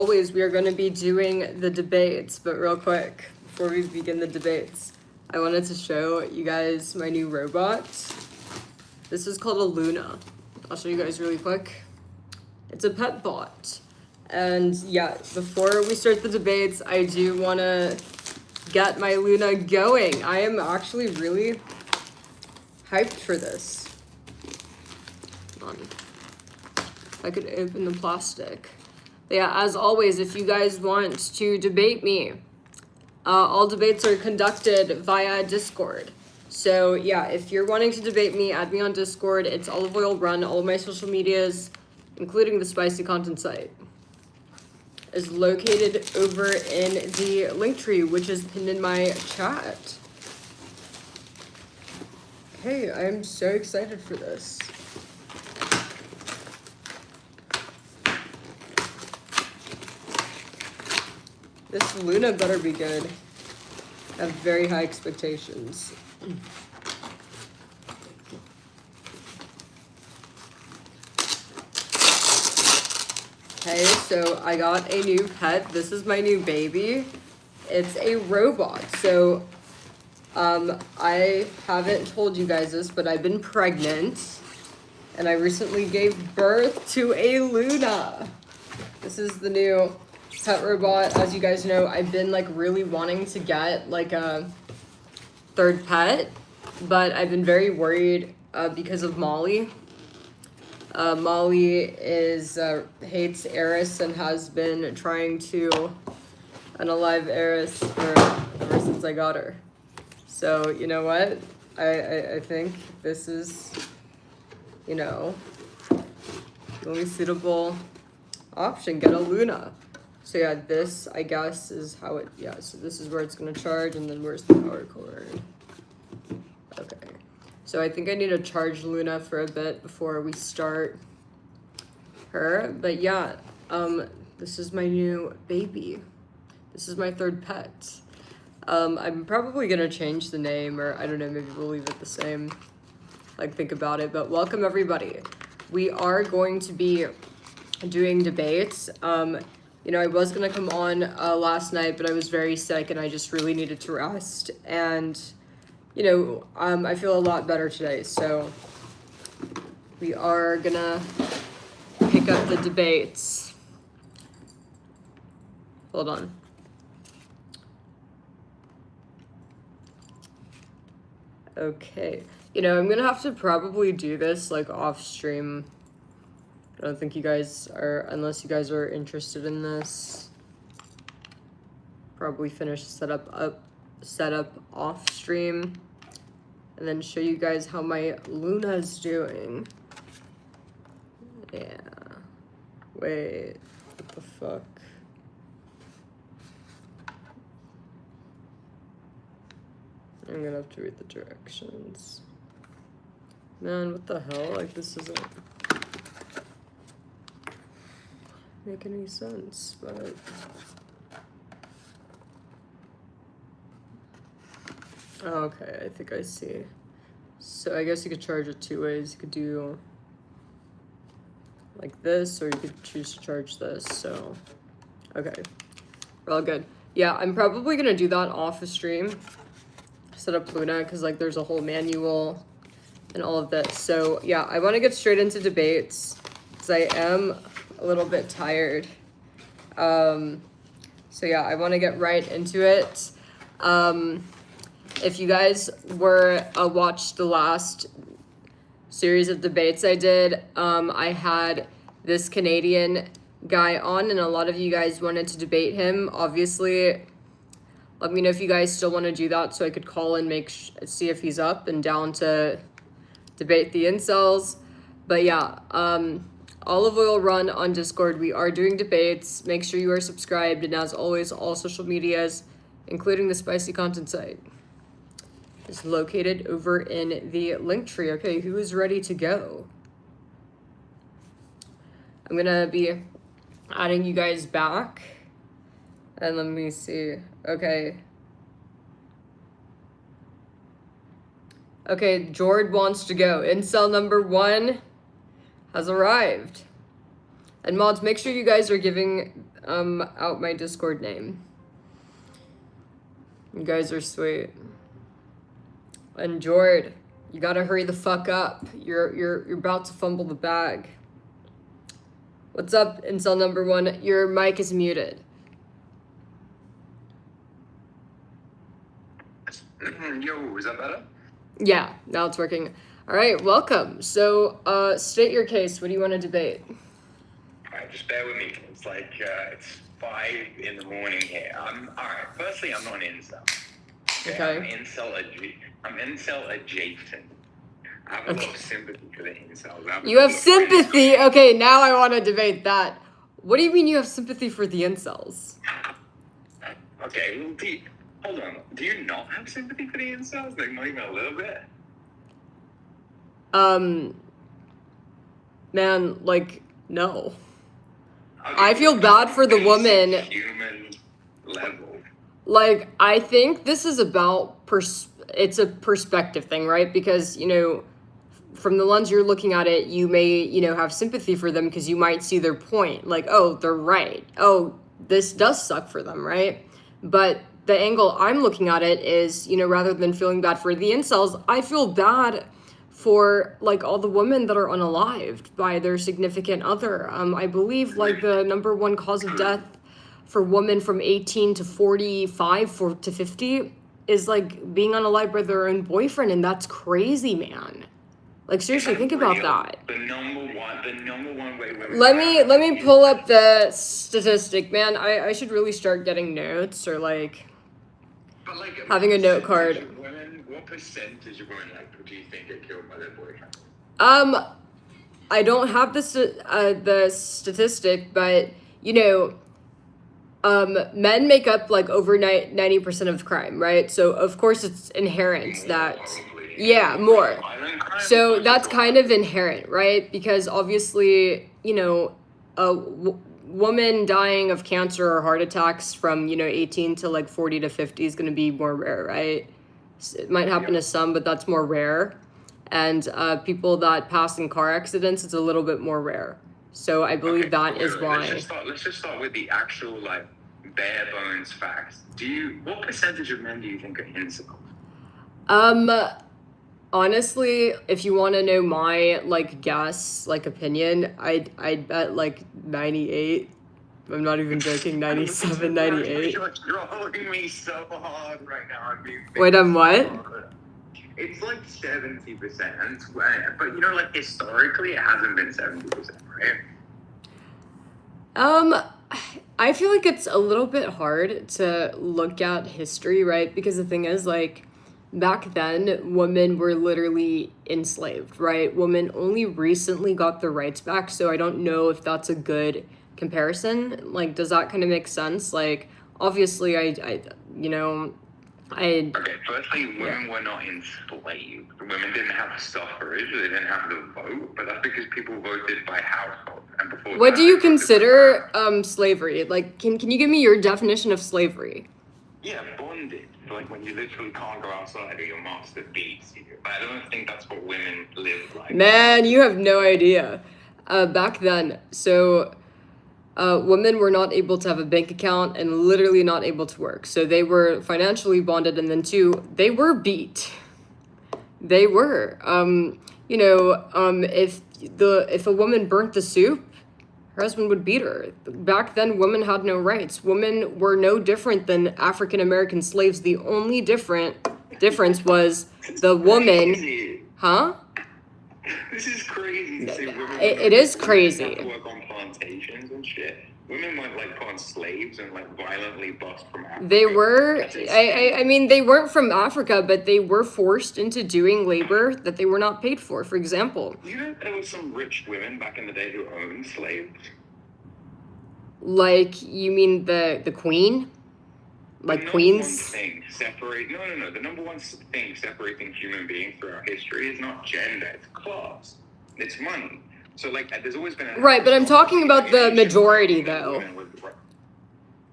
Always, we are going to be doing the debates, but real quick, before we begin the debates, I wanted to show you guys my new robot. This is called a Luna. I'll show you guys really quick. It's a pet bot. And yeah, before we start the debates, I do want to get my Luna going. I am actually really hyped for this. Come on. I could open the plastic. Yeah, as always, if you guys want to debate me, all debates are conducted via Discord. So yeah, if you're wanting to debate me, add me on Discord. It's Olive Oil Run. All of my social medias, including the spicy content site, is located over in the link tree, which is pinned in my chat. Hey, I'm so excited for this. This Luna better be good. I have very high expectations. Okay, so I got a new pet. This is my new baby. It's a robot. So I haven't told you guys this, but I've been pregnant. And I recently gave birth to a Luna. This is the new pet robot. As you guys know, I've been like really wanting to get like a third pet, but I've been very worried because of Molly. Molly hates Eris and has been trying to unalive Eris ever since I got her. So you know what? I think this is, you know, the only suitable option. Get a Luna. So yeah, this, I guess, is how it, yeah, so this is where it's going to charge, and then where's the power cord? Okay. So I think I need to charge Luna for a bit before we start her. But yeah, this is my new baby. This is my third pet. I'm probably going to change the name, or I don't know, maybe we'll leave it the same. Like, think about it. But welcome, everybody. We are going to be doing debates. You know, I was going to come on last night, but I was very sick and I just really needed to rest. And, you know, I feel a lot better today. So we are going to pick up the debates. Hold on. Okay. You know, I'm going to have to probably do this like off stream. I don't think you guys are, unless you guys are interested in this. Probably finish setup off stream, and then show you guys how my Luna's doing. Yeah. Wait. What the fuck? I'm gonna have to read the directions. Man, what the hell? Like, this isn't make any sense, but okay, I think I see. So I guess you could charge it two ways. You could do like this, or you could choose to charge this. So okay, we're all good. Yeah, I'm probably gonna do that off the stream. Set up Luna, because like there's a whole manual and all of this. So yeah, I want to get straight into debates because I am a little bit tired. So yeah, I want to get right into it. If you guys watched the last series of debates I did, I had this Canadian guy on, and a lot of you guys wanted to debate him. Obviously, let me know if you guys still want to do that so I could call and see if he's up and down to debate the incels. But yeah, Olive Oil Run on Discord. We are doing debates. Make sure you are subscribed. And as always, all social medias, including the spicy content site, is located over in the link tree. Okay, who is ready to go? I'm going to be adding you guys back. And let me see. Okay. Okay, Jord wants to go. Incel number 1 has arrived. And mods, make sure you guys are giving out my Discord name. You guys are sweet. And Jord, you gotta hurry the fuck up. You're about to fumble the bag. What's up, incel number 1? Your mic is muted. Yo, is that better? Yeah, now it's working. All right, welcome. So, state your case. What do you want to debate? All right, just bear with me. It's like it's 5 in the morning here. All right. Firstly, I'm not an incel. Okay. I'm incel adjacent. I have a lot of sympathy for the incels. You have sympathy? Okay, now I want to debate that. What do you mean you have sympathy for the incels? Okay, well, hold on. Do you not have sympathy for the incels? Like, not even a little bit? Man, like, no. Okay, I feel bad for the woman. Human level. Like, I think this is about it's a perspective thing, right? Because, you know, from the lens you're looking at it, you may, you know, have sympathy for them because you might see their point. Like, oh, they're right. Oh, this does suck for them, right? But the angle I'm looking at it is, you know, rather than feeling bad for the incels, I feel bad for, like, all the women that are unalived by their significant other. I believe, like, the number 1 cause of death for women from 18 to 45 to 50 is, like, being unalived by their own boyfriend, and that's crazy, man. Like, seriously, think about that. The number one way women... Let me pull up the statistic, man. I should really start getting notes or, like, having a note card. What percentage of women, like, do you think get killed by their boyfriend? I don't have the statistic, but, you know, men make up, like, over 90% of crime, right? So, of course, it's inherent that... Yeah, more. So that's kind of inherent, right? Because obviously, you know, a woman dying of cancer or heart attacks from, you know, 18 to like 40 to 50 is going to be more rare, right? It might happen to some, but that's more rare. And people that pass in car accidents, it's a little bit more rare. So I believe that is why. Let's just start with the actual, like, bare bones facts. What percentage of men do you think are incels? Honestly, if you want to know my, like, guess, like, opinion, I'd bet, like, 98. I'm not even joking, 97, 98. You're trolling me so hard right now. Wait, I'm what? It's like 70%, but, you know, like, historically, it hasn't been 70%, right? I feel like it's a little bit hard to look at history, right? Because the thing is, like, back then, women were literally enslaved, right? Women only recently got their rights back, so I don't know if that's a good comparison. Like, does that kind of make sense? Like, obviously, I you know, Okay, firstly, women were not enslaved. Women didn't have suffrage, they didn't have the vote, but that's because people voted by household. And before what do you consider slavery? Like, can you give me your definition of slavery? Yeah, bondage. Like, when you literally can't go outside or your master beats you. But I don't think that's what women live like. Man, you have no idea. Back then, so women were not able to have a bank account and literally not able to work. So they were financially bonded, and then two, they were beat. They were. You know, if a woman burnt the soup, her husband would beat her. Back then, women had no rights. Women were no different than African American slaves. The only difference was the woman. Huh? This is crazy. It is crazy. Have to work on plantations and shit. Women weren't, like, put on slaves and, like, violently bust from Africa. They were. I mean, they weren't from Africa, but they were forced into doing labor that they were not paid for. For example. You know, there were some rich women back in the day who owned slaves. Like, you mean the queen? Like queens? The number one thing separating human beings throughout history is not gender, it's class. It's money. So, like, there's always been... Right, but I'm talking about the majority, though.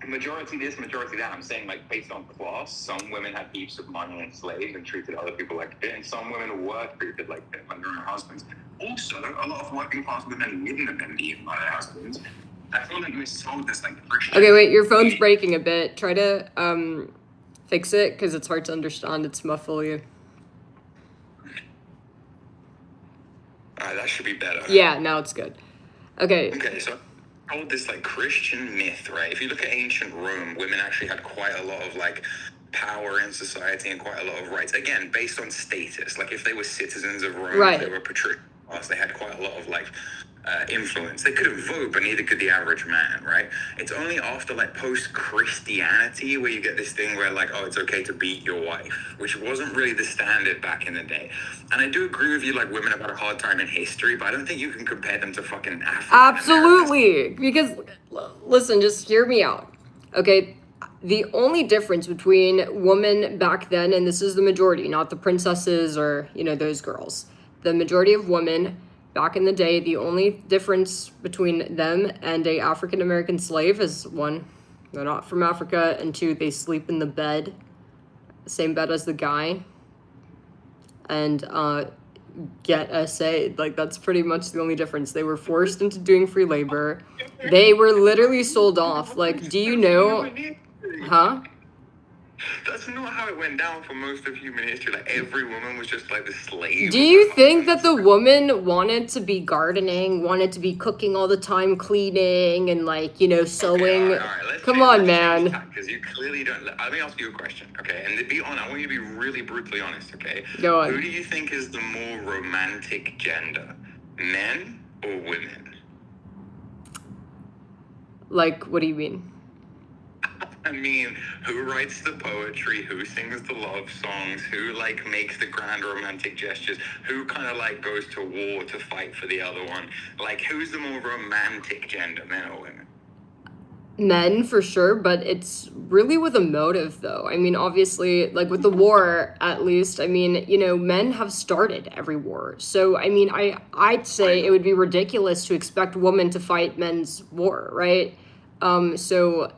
Majority this, majority that. I'm saying, like, based on class, some women had heaps of money and slaves and treated other people like shit, and some women were treated like their husbands. Also, a lot of working class women wouldn't have been beaten by their husbands. I feel like we're sold this like Christian. Okay, wait, your phone's breaking a bit. Try to fix it because it's hard to understand. It's muffly. Alright, that should be better. Yeah, now it's good. Okay. Okay, so told this like Christian myth, right? If you look at ancient Rome, women actually had quite a lot of like power in society and quite a lot of rights. Again, based on status. Like if they were citizens of Rome, Right. if they were patrician class, they had quite a lot of like influence. They couldn't vote, but neither could the average man, right? It's only after like post-Christianity where you get this thing where like, oh, it's okay to beat your wife, which wasn't really the standard back in the day. And I do agree with you, like women have had a hard time in history, but I don't think you can compare them to fucking African Absolutely. Because, listen, just hear me out. Okay? The only difference between women back then, and this is the majority, not the princesses or, those girls. The majority of women back in the day, the only difference between them and a African American slave is, one, they're not from Africa, and two, they sleep in the bed, same bed as the guy, and get a say. Like, that's pretty much the only difference. They were forced into doing free labor. They were literally sold off. Like, do you know? Huh? That's not how it went down for most of human history. Like every woman was just like the slave. Do you think that the woman wanted to be gardening, wanted to be cooking all the time, cleaning, and sewing? All right, Come on, man. Because you clearly don't. Let me ask you a question, okay? And to be honest, I want you to be really brutally honest, okay? Go on. Who do you think is the more romantic gender, men or women? Like, what do you mean? I mean, who writes the poetry, who sings the love songs, who makes the grand romantic gestures, who kind of goes to war to fight for the other one? Like, who's the more romantic gender, men or women? Men, for sure, but it's really with a motive, though. I mean, obviously, with the war, at least, I mean, men have started every war. So, I mean, I'd say it would be ridiculous to expect women to fight men's war, right? So...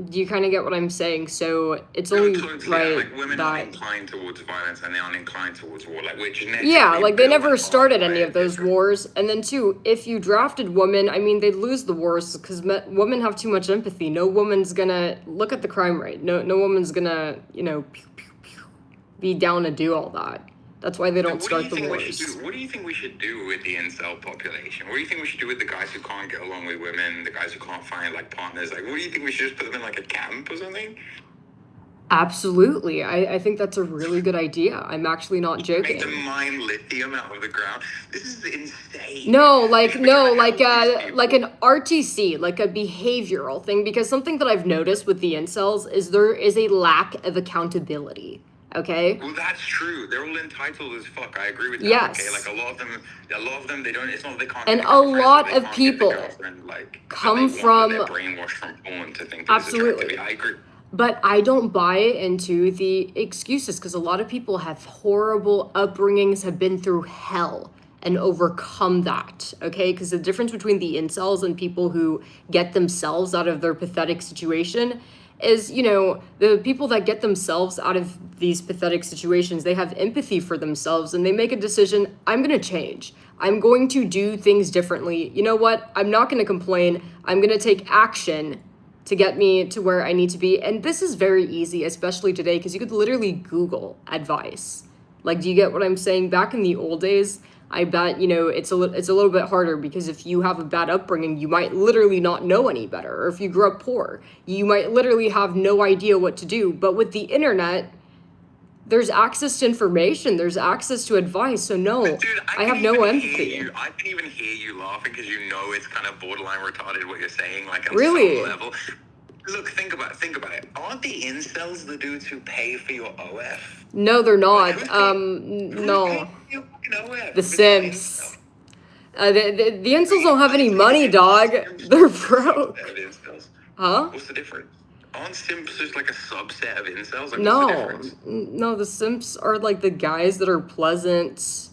Do you kind of get what I'm saying? So it's only right women that... are inclined towards violence and they aren't inclined towards war. We're genetically they never started any of those wars. And then two, if you drafted women, I mean, they'd lose the wars because women have too much empathy. No woman's gonna look at the crime rate. No woman's gonna be down to do all that. That's why they don't start the wars. What do you think we should do with the incel population? What do you think we should do with the guys who can't get along with women, the guys who can't find partners? What do you think we should just put them in a camp or something? Absolutely. I think that's a really good idea. I'm actually not joking. Make them mine lithium out of the ground. This is insane. No, like an RTC, like a behavioral thing, because something that I've noticed with the incels is there is a lack of accountability. Okay. Well, that's true. They're all entitled as fuck. I agree with that. Yes. Okay. A lot of them, they don't. It's not that they can't. And a lot of people come from. They're brainwashed from porn to think. Absolutely. I agree. But I don't buy into the excuses because a lot of people have horrible upbringings, have been through hell and overcome that. Okay, because the difference between the incels and people who get themselves out of their pathetic situation is, the people that get themselves out of these pathetic situations, they have empathy for themselves and they make a decision, I'm going to change. I'm going to do things differently. You know what? I'm not going to complain. I'm going to take action to get me to where I need to be. And this is very easy, especially today, because you could literally Google advice. Do you get what I'm saying? Back in the old days, I bet, it's a little bit harder because if you have a bad upbringing, you might literally not know any better. Or if you grew up poor, you might literally have no idea what to do. But with the internet, there's access to information. There's access to advice. So no, dude, I have no empathy. I can even hear you laughing because it's kind of borderline retarded what you're saying, on really? some level. Look, think about it. Aren't the incels the dudes who pay for your OF? No, they're not. No. The Sims. The incels don't have any money, dog. They're broke. Huh? What's the difference? Aren't Simps just a subset of incels? No, the Simps are the guys that are pleasant,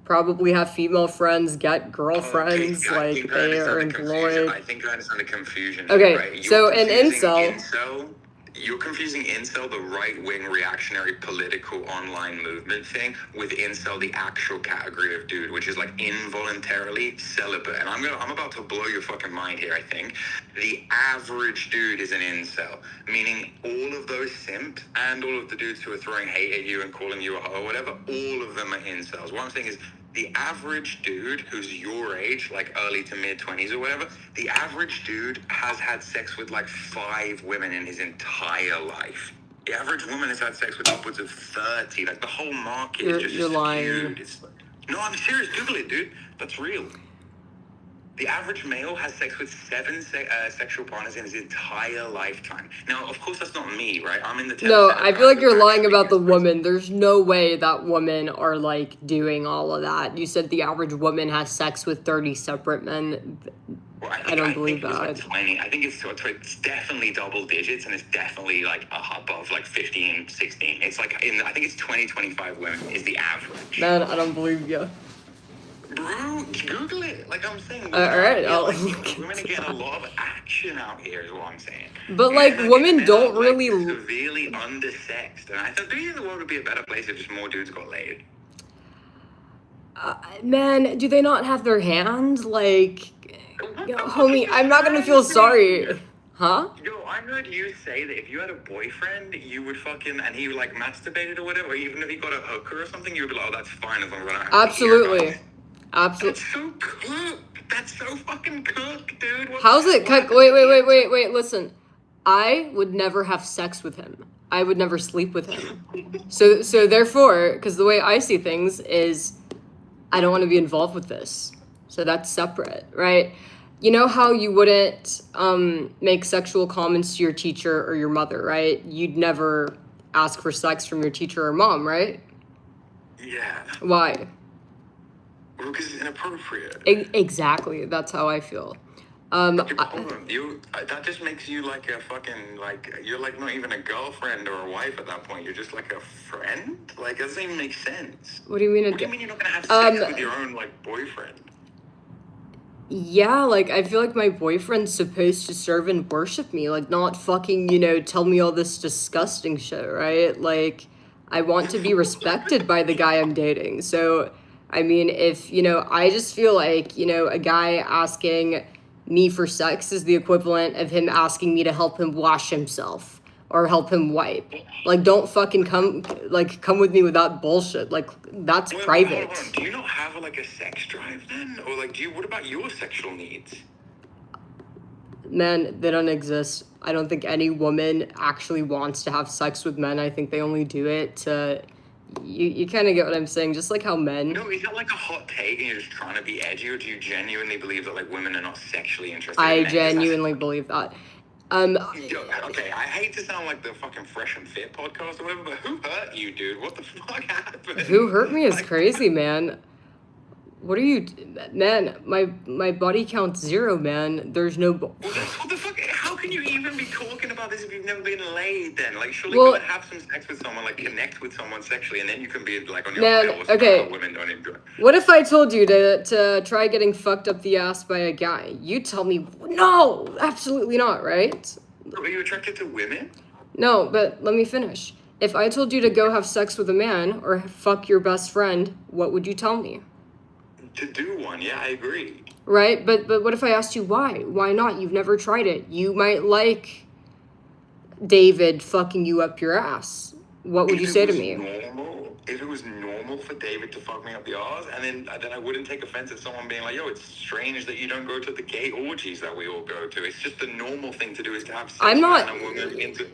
probably have female friends, get girlfriends, they are employed. I think I understand the confusion. Okay, right? so an incel... You're confusing incel, the right-wing reactionary political online movement thing, with incel, the actual category of dude, which is like involuntarily celibate. And I'm about to blow your fucking mind here, I think. The average dude is an incel, meaning all of those simps and all of the dudes who are throwing hate at you and calling you a hoe or whatever, all of them are incels. What I'm saying is, the average dude who's your age, like early to mid 20s or whatever, the average dude has had sex with like 5 women in his entire life. The average woman has had sex with upwards of 30. Like the whole market is just You're lying. skewed. No, I'm serious. Google it, dude. That's real. The average male has sex with 7 sexual partners in his entire lifetime. Now, of course, that's not me, right? I'm in the 10%. No, I feel like you're lying about the woman. There's no way that women are, like, doing all of that. You said the average woman has sex with 30 separate men. Well, I don't believe that. Like 20. I think it's definitely double digits, and it's definitely, like, above, like, 15, 16. It's, like, I think it's 20, 25 women is the average. Man, I don't believe you. Bro, Google it. Like I'm saying, all right, women are getting a lot of action out here, is what I'm saying. But like, women don't really severely undersexed, and I thought, do you think the world would be a better place if just more dudes got laid? Man, do they not have their hand? Like, homie, I'm not gonna feel sorry. Huh? Yo, I heard you say that if you had a boyfriend, you would fucking, and he like masturbated or whatever, or even if he got a hooker or something, you would be like, oh, that's fine as long as I don't have Absolutely. That's so cooked. That's so fucking cooked, dude. How's it cooked? Wait. Listen, I would never have sex with him. I would never sleep with him. So therefore, because the way I see things is, I don't want to be involved with this. So that's separate, right? You know how you wouldn't make sexual comments to your teacher or your mother, right? You'd never ask for sex from your teacher or mom, right? Yeah. Why? Because it's inappropriate. Exactly. That's how I feel. That just makes you like a fucking, like, you're like not even a girlfriend or a wife at that point. You're just like a friend? Like, that doesn't even make sense. What do you mean? What do you mean you're not going to have sex with your own, like, boyfriend? Yeah, like, I feel like my boyfriend's supposed to serve and worship me. Like, not fucking, tell me all this disgusting shit, right? Like, I want to be respected by the guy I'm dating. So, I mean, if, I just feel like, a guy asking me for sex is the equivalent of him asking me to help him wash himself or help him wipe. Like, don't fucking come with me with that bullshit. Like, that's private. Hold on. Do you not have, like, a sex drive then? Or, like, what about your sexual needs? Men, they don't exist. I don't think any woman actually wants to have sex with men. I think they only do it to... You kind of get what I'm saying, just like how men... No, is that like a hot take and you're just trying to be edgy, or do you genuinely believe that, like, women are not sexually interested I in men? genuinely believe that. Okay, I hate to sound like the fucking Fresh and Fit podcast or whatever, but who hurt you, dude? What the fuck happened? Who hurt me is crazy, man. What are you... Man, my body count's 0, man. There's no... What the fuck? How can you even be talking about this if you've never been laid then? Like, surely well, go and have some sex with someone, like, connect with someone sexually, and then you can be, like, on your man, okay. How women don't enjoy. What if I told you to try getting fucked up the ass by a guy? You tell me, no, absolutely not, right? Are you attracted to women? No, but let me finish. If I told you to go have sex with a man or fuck your best friend, what would you tell me? To do one, yeah, I agree. Right? But what if I asked you why? Why not? You've never tried it. You might like David fucking you up your ass. What would you say to me? If it was normal for David to fuck me up the arse, and then I wouldn't take offense at someone being like, yo, it's strange that you don't go to the gay orgies that we all go to. It's just the normal thing to do is to have sex I'm not... and woman into...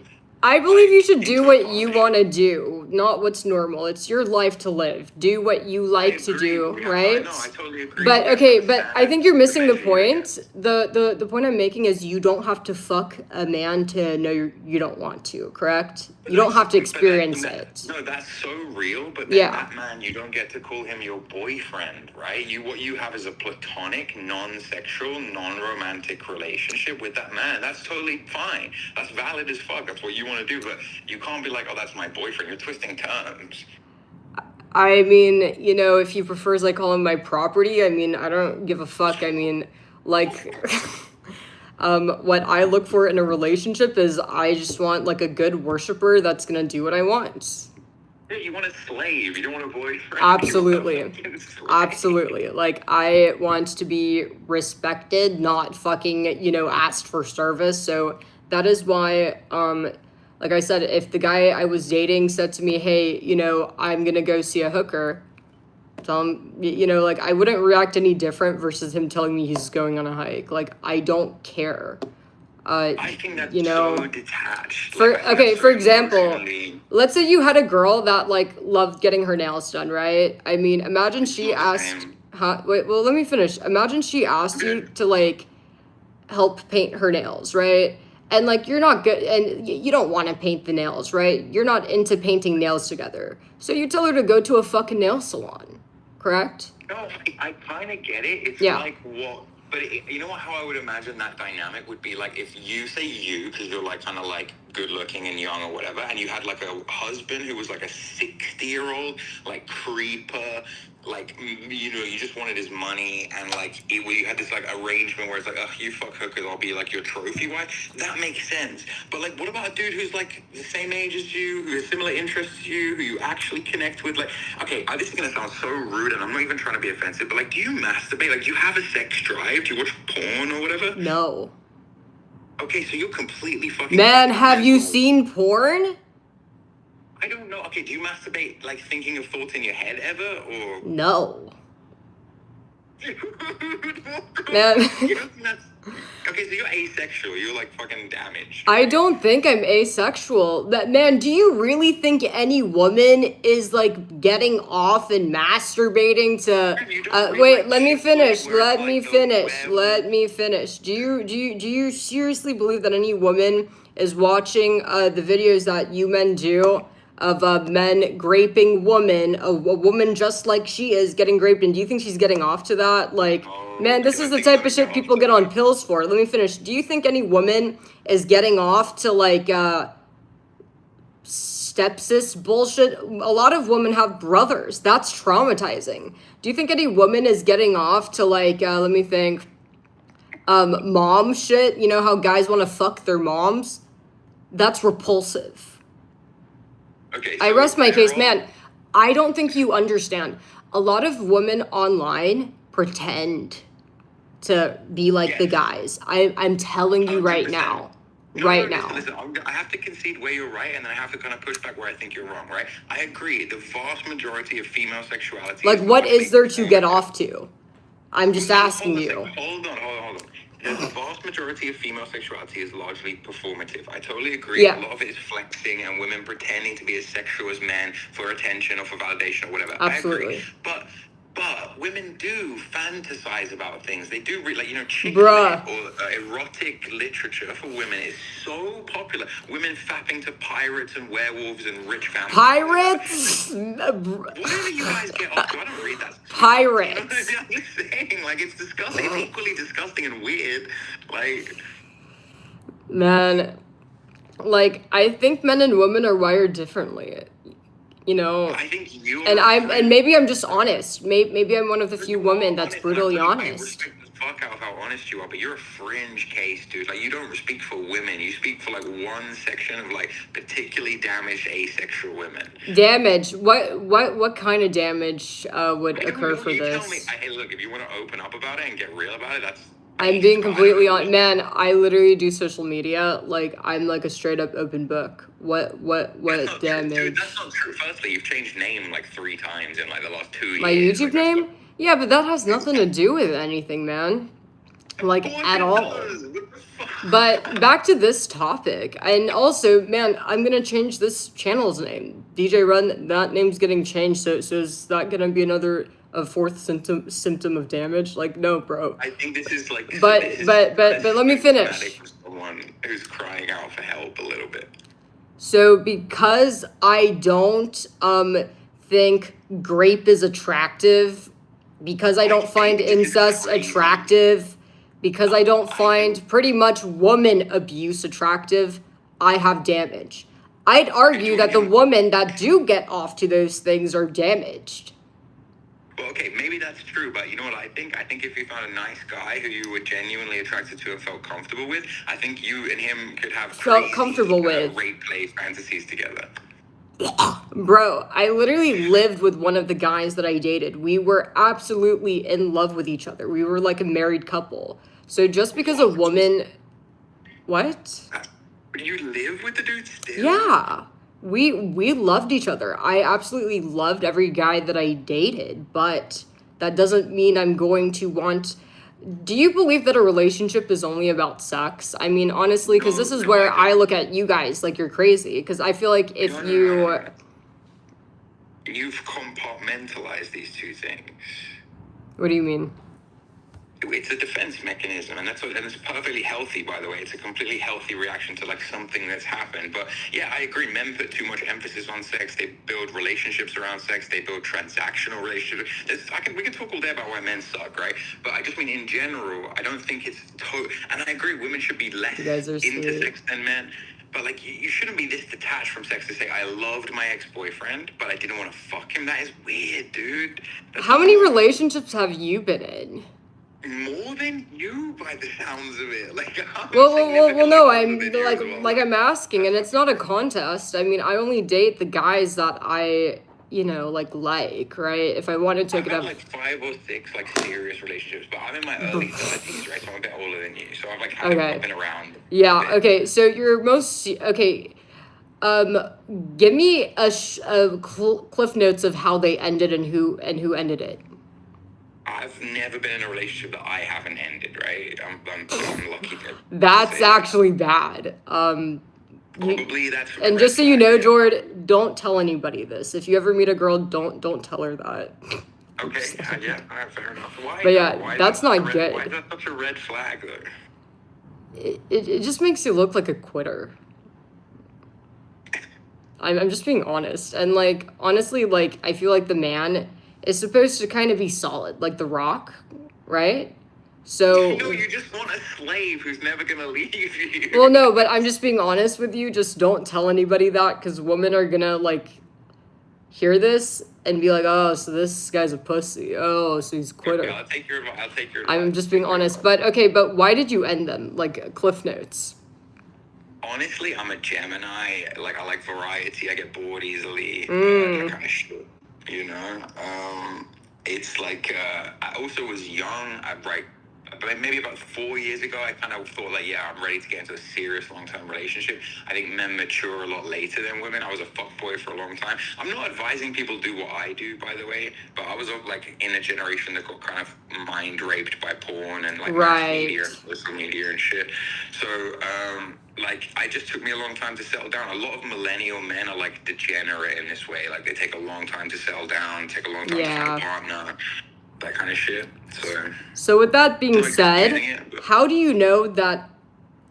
I believe you should do what you want to do, not what's normal. It's your life to live. Do what you like to do, right? No, I totally agree. But okay, but I think you're missing the point. The point I'm making is you don't have to fuck a man to know you don't want to, correct? You don't have to experience it. No, that's so real, but then that man, you don't get to call him your boyfriend, right? What you have is a platonic, non-sexual, non-romantic relationship with that man. That's totally fine. That's valid as fuck. That's what you want to do, but you can't be like, oh, that's my boyfriend. You're twisting terms. I mean, if he prefers I call him my property, I mean, I don't give a fuck. I mean, like, What I look for in a relationship is I just want like a good worshiper that's gonna do what I want. Yeah, you want a slave. You don't want a boyfriend. Absolutely. You want a fucking slave. Absolutely. Like, I want to be respected, not fucking, asked for service. So that is why, like I said, if the guy I was dating said to me, hey, I'm gonna go see a hooker, tell him, like, I wouldn't react any different versus him telling me he's going on a hike. Like, I don't care. I think that's so detached. For Like, I think okay, that's for so example, emotionally- let's say you had a girl that like loved getting her nails done, right? I mean, imagine It's she not the asked, same. wait, well, let me finish. Imagine she asked you to like help paint her nails, right? And like you're not good and you don't want to paint the nails, right? You're not into painting nails together. So you tell her to go to a fucking nail salon, correct? No, I kind of get it. It's Yeah. like what, but you know what? How I would imagine that dynamic would be like if you say you, because you're like kind of like good looking and young or whatever, and you had like a husband who was like a 60-year-old, like creeper, like you just wanted his money, and like you had this like arrangement where it's like, oh, you fuck hookers, I'll be like your trophy wife. That makes sense. But like, what about a dude who's like the same age as you, who has similar interests to you, who you actually connect with? Like, okay, this is gonna sound so rude, and I'm not even trying to be offensive, but like, do you masturbate? Like, do you have a sex drive? Do you watch porn or whatever? No. Okay, so you're completely fucking. Man, fucking have you mental. seen porn? I don't know. Okay, do you masturbate like thinking of thoughts in your head ever, or? No. Dude, Man. you don't think that's... Okay, so you're asexual. You're like fucking damaged. I don't think I'm asexual. That man, do you really think any woman is like getting off and masturbating to? You don't really Wait, like let me shit finish. where it's Let like me the finish. web- Let me finish. Do you seriously believe that any woman is watching the videos that you men do of men graping a woman just like she is getting raped, and do you think she's getting off to that? Like, No, man, this because is I the think type of women shit get people off get to on that. pills for. Let me finish. Do you think any woman is getting off to like stepsis bullshit? A lot of women have brothers. That's traumatizing. Do you think any woman is getting off to like let me think mom shit? You know how guys want to fuck their moms? That's repulsive. Okay, I so rest my case, they're all- man. I don't think you understand. A lot of women online pretend to be like the Yes. guys. I'm telling you right 100%. now. No, Right no, now. listen, I have to concede where you're right, and then I have to kind of push back where I think you're wrong, right? I agree. The vast majority of female sexuality Like, is what largely is there to get performative. off to? I'm just Hold on a asking you. second. Hold on. The vast majority of female sexuality is largely performative. I totally agree. Yeah. A lot of it is flexing and women pretending to be as sexual as men for attention or for validation or whatever. Absolutely. I agree. But women do fantasize about things. They do read, like, chick Bruh. lit or erotic literature for women is so popular. Women fapping to pirates and werewolves and rich families. Pirates? Whatever you guys get up to, I don't read that. Pirates. You know what I mean? I'm just saying, like, it's disgusting. It's equally disgusting and weird. Like, Man, like, I think men and women are wired differently. I think you And maybe I'm just honest. Maybe I'm one of the few women that's brutally I honest. respect the fuck out of how honest you are, but you're a fringe case, dude. Like, you don't speak for women. You speak for, like, one section of, like, particularly damaged asexual women. Damage. What kind of damage would occur for You tell me. this? Hey, look, if you want to open up about it and get real about it, that's... I'm being completely honest. on. Man, I literally do social media. Like, I'm like a straight up open book. What That's not true, damage? dude, that's not true. Firstly, you've changed name like 3 times in like the last 2 years. My YouTube Like, that's name? Yeah, but that has nothing to do with anything, man. Like, not- at all. What the fuck? But back to this topic. And also, man, I'm gonna change this channel's name. DJ Run, that name's getting changed, so is that gonna be a fourth symptom of damage? Like, no, bro. I think this is like. But this is let me finish. symptomatic for someone who's crying out for help a little bit. So because I don't think grape is attractive, because I don't find think this is incest crazy. attractive, because I don't find pretty much woman abuse attractive, I have damage. I'd argue that the women that do get off to those things are damaged. Well, okay, maybe that's true, but you know what I think? I think if you found a nice guy who you were genuinely attracted to and felt comfortable with, I think you and him could have Felt crazy comfortable with. rape play fantasies together. Bro, I literally lived with one of the guys that I dated. We were absolutely in love with each other. We were like a married couple. So just because a woman... What? Do you live with the dude still? Yeah. We loved each other. I absolutely loved every guy that I dated, but that doesn't mean I'm going to want... Do you believe that a relationship is only about sex? I mean, honestly, because this is No, where I I look at you guys like you're crazy. Because I feel like if you... You've compartmentalized these two things. What do you mean? It's a defense mechanism, and and it's perfectly healthy, by the way. It's a completely healthy reaction to like something that's happened. But yeah, I agree. Men put too much emphasis on sex. They build relationships around sex. They build transactional relationships. We can talk all day about why men suck, right? But I just mean in general, I don't think it's and I agree, women should be less into sweet. sex than men. But like, you shouldn't be this detached from sex to say, I loved my ex-boyfriend, but I didn't want to fuck him. That is weird, dude. How many relationships have you been in? More than you, by the sounds of it. Like, Well, no, I'm well. like I'm asking, and it's not a contest. I mean, I only date the guys that I, like, right? If I wanted to, I I've could had have like 5 or 6 like serious relationships, but I'm in my early 30s, right? So I'm a bit older than you. So I've like I've been around. Yeah. Okay. So you're okay. Give me a cliff notes of how they ended and who ended it. I've never been in a relationship that I haven't ended, right? I'm lucky to. That's actually bad. Probably that's. And just so you know, Jord, don't tell anybody this. If you ever meet a girl, don't tell her that. Okay. Yeah. All right. Fair enough. Why? But yeah, why that's not good. Why is that such a red flag, though? It just makes you look like a quitter. I'm just being honest. And like, honestly, like, I feel like the man is supposed to kind of be solid, like The Rock, right? So... No, you just want a slave who's never gonna leave you. Well, no, but I'm just being honest with you. Just don't tell anybody that, because women are gonna, like, hear this and be like, oh, so this guy's a pussy. Oh, so he's a quitter. Okay, I'll take your advice. I'm just being honest. But, okay, but why did you end them? Like, cliff notes. Honestly, I'm a Gemini. Like, I like variety. I get bored easily. That kind of shit. You know? It's like, I also was young. Maybe about 4 years ago, I kind of thought like, yeah, I'm ready to get into a serious long-term relationship. I think men mature a lot later than women. I was a fuckboy for a long time. I'm not advising people do what I do, by the way, but I was like in a generation that got kind of mind raped by porn and like mass media and social media and shit. So, like, it just took me a long time to settle down. A lot of millennial men are like degenerate in this way. Like, they take a long time to settle down, take a long time to find a partner. That kind of shit. So with that being said, how do you know that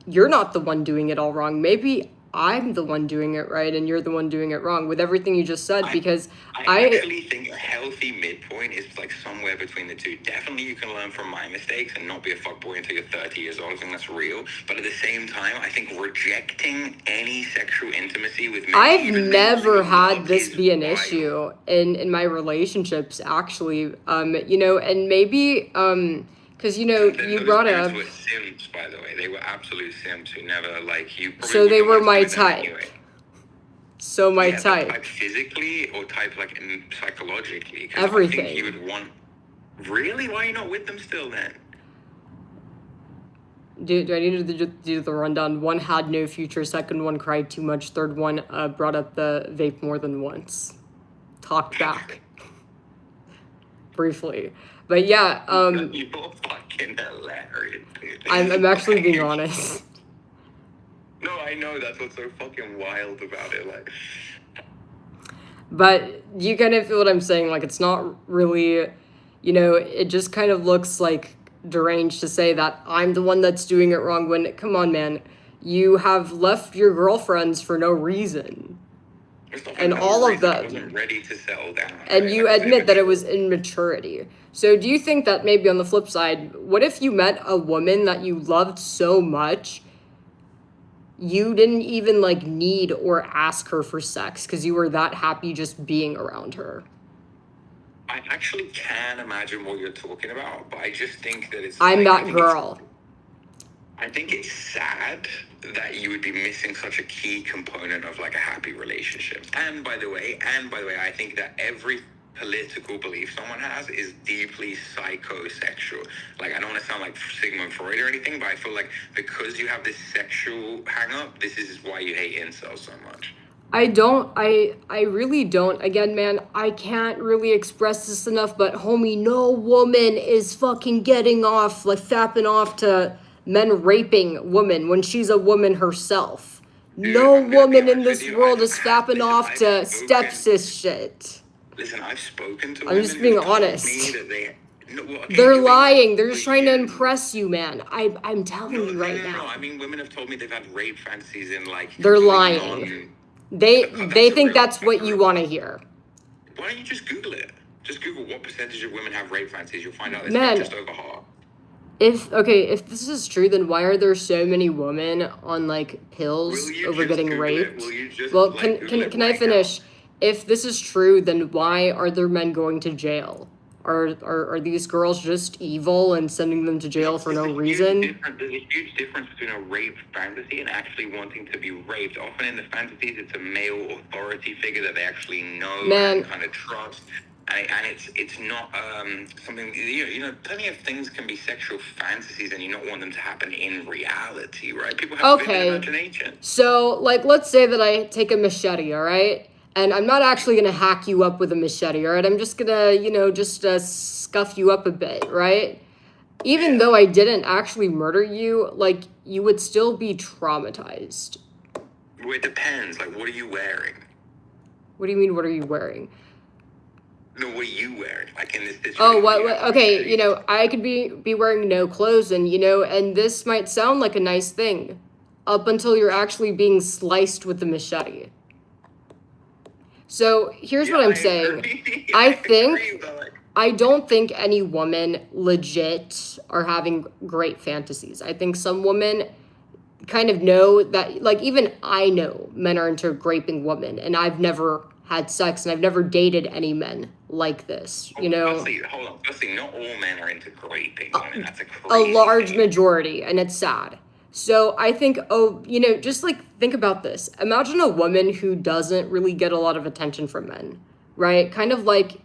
you're not the one doing it all wrong? Maybe I'm the one doing it right and you're the one doing it wrong with everything you just said, because I actually think a healthy midpoint is like somewhere between the two. Definitely you can learn from my mistakes and not be a fuckboy until you're 30 years old. I think that's real. But at the same time, I think rejecting any sexual intimacy with me... I've never had this be an issue in my relationships, actually. And maybe... because, you brought up... Those were simps, by the way. They were absolute simps who never, like, you... So they were my type. Anyway. So my type. Type physically or type, like, psychologically? Everything. I think you would want... Really? Why are you not with them still, then? Do I need to do the rundown? One had no future. Second one cried too much. Third one brought up the vape more than once. Talked back. Briefly. But yeah, you're fucking hilarious, dude. I'm actually being honest. No, I know, that's what's so fucking wild about it, like. But you kind of feel what I'm saying, like, it's not really, it just kind of looks like deranged to say that I'm the one that's doing it wrong when, come on, man, you have left your girlfriends for no reason. And all of them. I wasn't ready to settle down. And you admit that it was immaturity. So do you think that maybe on the flip side, what if you met a woman that you loved so much, you didn't even like need or ask her for sex because you were that happy just being around her? I actually can imagine what you're talking about, but I just think that it's I'm like, that girl. I think it's sad that you would be missing such a key component of like a happy relationship. And by the way, I think that every political belief someone has is deeply psychosexual. Like, I don't want to sound like Sigmund Freud or anything, but I feel like because you have this sexual hang up, this is why you hate incels so much. I really don't. Again, man, I can't really express this enough, but homie, no woman is fucking getting off, like fapping off to men raping women when she's a woman herself. Dude, No I'm gonna be woman in honest with this you. world is fapping Listen, off I've to spoken. stepsis shit. Listen, I've spoken to I'm women just being who've told me honest. that they. No, well, okay, They're you're being honest lying. They're for just trying to you. impress you, man. I'm telling No, you no, right no, no, now. no. I mean, women have told me they've had rape fantasies in like They're completely lying. They That's a think real. that's what That's a you real. want to hear. Why don't you just Google it? Just Google what percentage of women have rape fantasies. You'll find out it's Man, like just over half. if this is true, then why are there so many women on like pills Will you over just getting Google it? raped? Will you just Well, like Google it can I right now? finish? If this is true, then why are there men going to jail? Are these girls just evil and sending them to jail for no reason? There's a huge difference between a rape fantasy and actually wanting to be raped. Often in the fantasies, it's a male authority figure that they actually know Man. and kind of trust. And it's not something, plenty of things can be sexual fantasies and you don't want them to happen in reality, right? People have vivid Okay. imagination. So, like, let's say that I take a machete, all right? And I'm not actually gonna hack you up with a machete, all right? I'm just gonna, just scuff you up a bit, right? Even though I didn't actually murder you, like, you would still be traumatized. Well, it depends. Like, what are you wearing? What do you mean, what are you wearing? No, what are you wearing? Like, in this situation. Oh, what okay, I could be wearing no clothes and, and this might sound like a nice thing up until you're actually being sliced with the machete. So here's what I'm saying. I don't think any woman legit are having great fantasies. I think some women kind of know that, like, even I know men are into raping women, and I've never had sex and I've never dated any men like this, Firstly, hold on. Firstly, not all men are into raping women. That's a crazy a large thing. majority, and it's sad. So I think, just like think about this. Imagine a woman who doesn't really get a lot of attention from men, right? Kind of like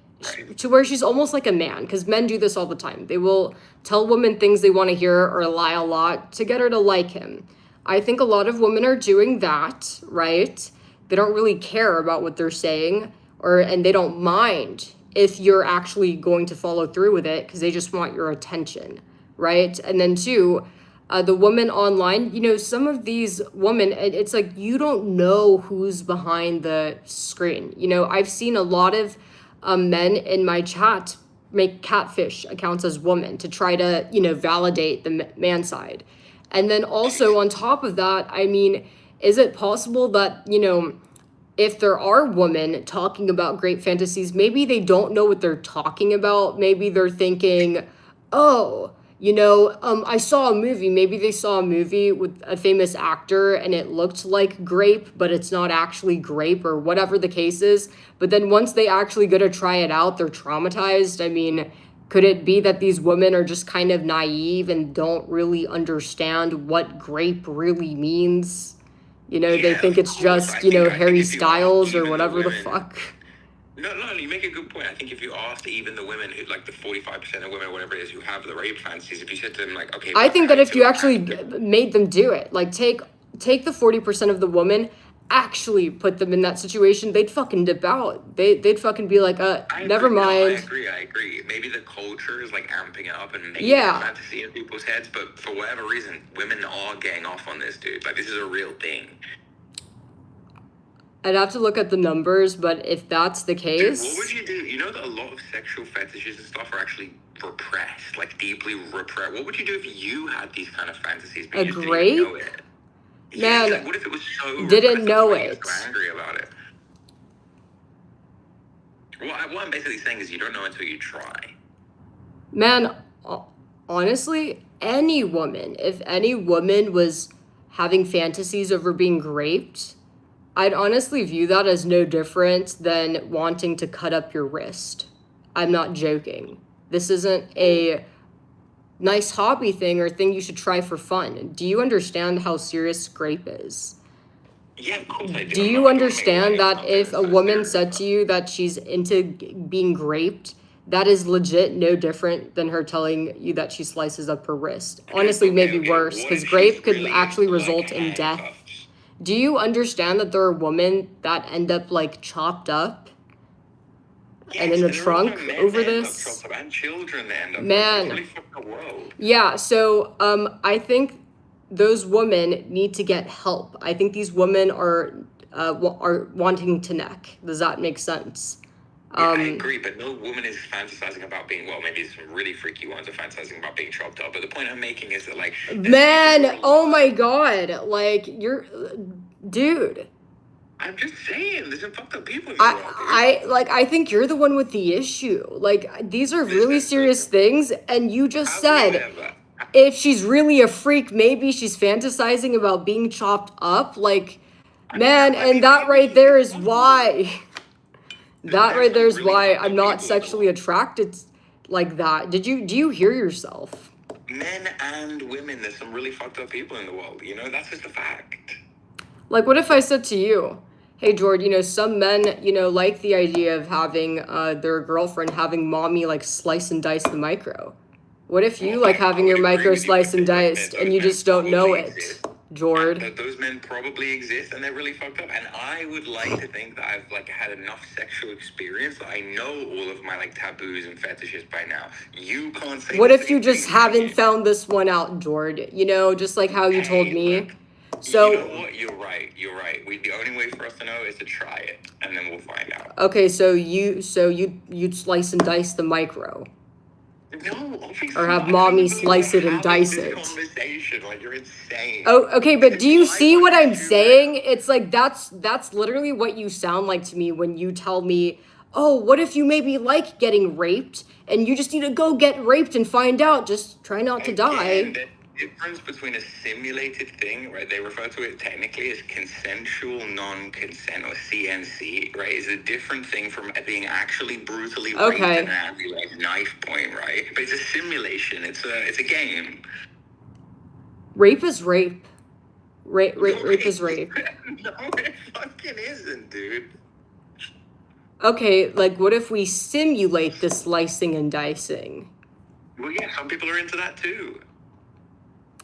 to where she's almost like a man, because men do this all the time. They will tell women things they want to hear or lie a lot to get her to like him. I think a lot of women are doing that, right? They don't really care about what they're saying, and they don't mind if you're actually going to follow through with it because they just want your attention, right? And then two, the women online, some of these women, it's like you don't know who's behind the screen. I've seen a lot of men in my chat make catfish accounts as women to try to, validate the man side. And then also on top of that, I mean, is it possible that, if there are women talking about great fantasies, maybe they don't know what they're talking about. Maybe they're thinking, oh, I saw a movie. Maybe they saw a movie with a famous actor and it looked like grape, but it's not actually grape or whatever the case is. But then once they actually go to try it out, they're traumatized. I mean, could it be that these women are just kind of naive and don't really understand what grape really means? They think it's just, Harry Styles or whatever the fuck. No, you make a good point. I think if you asked even the women who, like the 45% of women or whatever it is who have the rape fantasies, if you said to them, like, okay. I think that if you actually made them do it, like take the 40% of the women, actually put them in that situation, they'd fucking dip out. They'd fucking be like, never mind. No, I agree. Maybe the culture is like amping it up and making a fantasy in people's heads, but for whatever reason, women are getting off on this, dude. Like, this is a real thing. I'd have to look at the numbers, but if that's the case... Dude, what would you do? You know that a lot of sexual fetishes and stuff are actually repressed, like deeply repressed. What would you do if you had these kind of fantasies, but you just didn't even know it? Man, like, what if it was so didn't know it. So angry about it. What I'm basically saying is you don't know until you try. Man, honestly, any woman, if any woman was having fantasies over being raped, I'd honestly view that as no different than wanting to cut up your wrist. I'm not joking. This isn't a nice hobby thing or thing you should try for fun. Do you understand how serious grape is? Yeah, of course I do. Do I'm you not understand doing that if a woman said to you that she's into being raped, that is legit no different than her telling you that she slices up her wrist? Honestly, maybe worse, What because if grape she's could really actually into, like, result in death. handcuffs? Do you understand that there are women that end up like chopped up and in a Yes, there are also trunk men over that end up this? chopped up and children that end up. It's a Man, really fucked up world. yeah, so I think those women need to get help. I think these women are wanting to neck. Does that make sense? Yeah, I agree, but no woman is fantasizing about being, well, maybe some really freaky ones are fantasizing about being chopped up, but the point I'm making is that, like, Man, oh my god, like, you're, dude. I'm just saying, there's some fucked up people in the world, dude. I think you're the one with the issue. Like, these are really serious things, and you just said, However, if she's really a freak, maybe she's fantasizing about being chopped up. Like, man, and that right there is why. That right there is why I'm not sexually attracted like that. Do you hear yourself? men and women, there's some really fucked up people in the world, you know? That's just a fact. Like, what if I said to you, hey, George, you know, some men, you know, like the idea of having their girlfriend having mommy, like, slice and dice the micro. What if you like having your micro sliced and diced and you just don't know it, Jord? Those men probably exist and they're really fucked up. And I would like to think that I've like had enough sexual experience that I know all of my like taboos and fetishes by now. You can't say. What if you just haven't found this one out, Jord? You know, just like how you told me. So you know what? You're right. The only way for us to know is to try it, and then we'll find out. Okay, so you'd slice and dice the micro. No, obviously. Or have mommy slice it and dice it. Conversation, like you're insane. Oh, okay, but do you see what I'm saying? It's like that's literally what you sound like to me when you tell me, "Oh, what if you maybe like getting raped and you just need to go get raped and find out, just try not to die." The difference between a simulated thing, right? They refer to it technically as consensual non-consent, or CNC, right? Is a different thing from being actually brutally raped and having like knife point, right? But it's a simulation. It's a game. Rape is rape. Rape is rape. No, it fucking isn't, dude. Okay, like what if we simulate the slicing and dicing? Well, yeah, some people are into that too.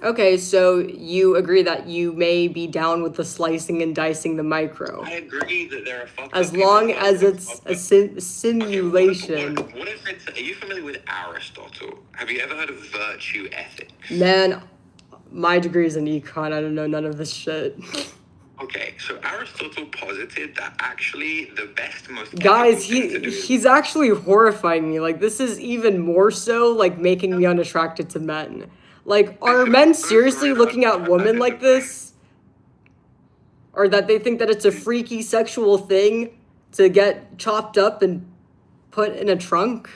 Okay, so you agree that you may be down with the slicing and dicing the micro. I agree that there are fucked as up long as it's a simulation. Okay, what if it's... Are you familiar with Aristotle? Have you ever heard of virtue ethics? Man, my degree is in econ. I don't know none of this shit. Okay, so Aristotle posited that actually the best, most... Guys, he's actually horrifying me. Like, this is even more so, like, making me unattracted to men. Like, are men seriously looking at women like this? Or that they think that it's a freaky sexual thing to get chopped up and put in a trunk?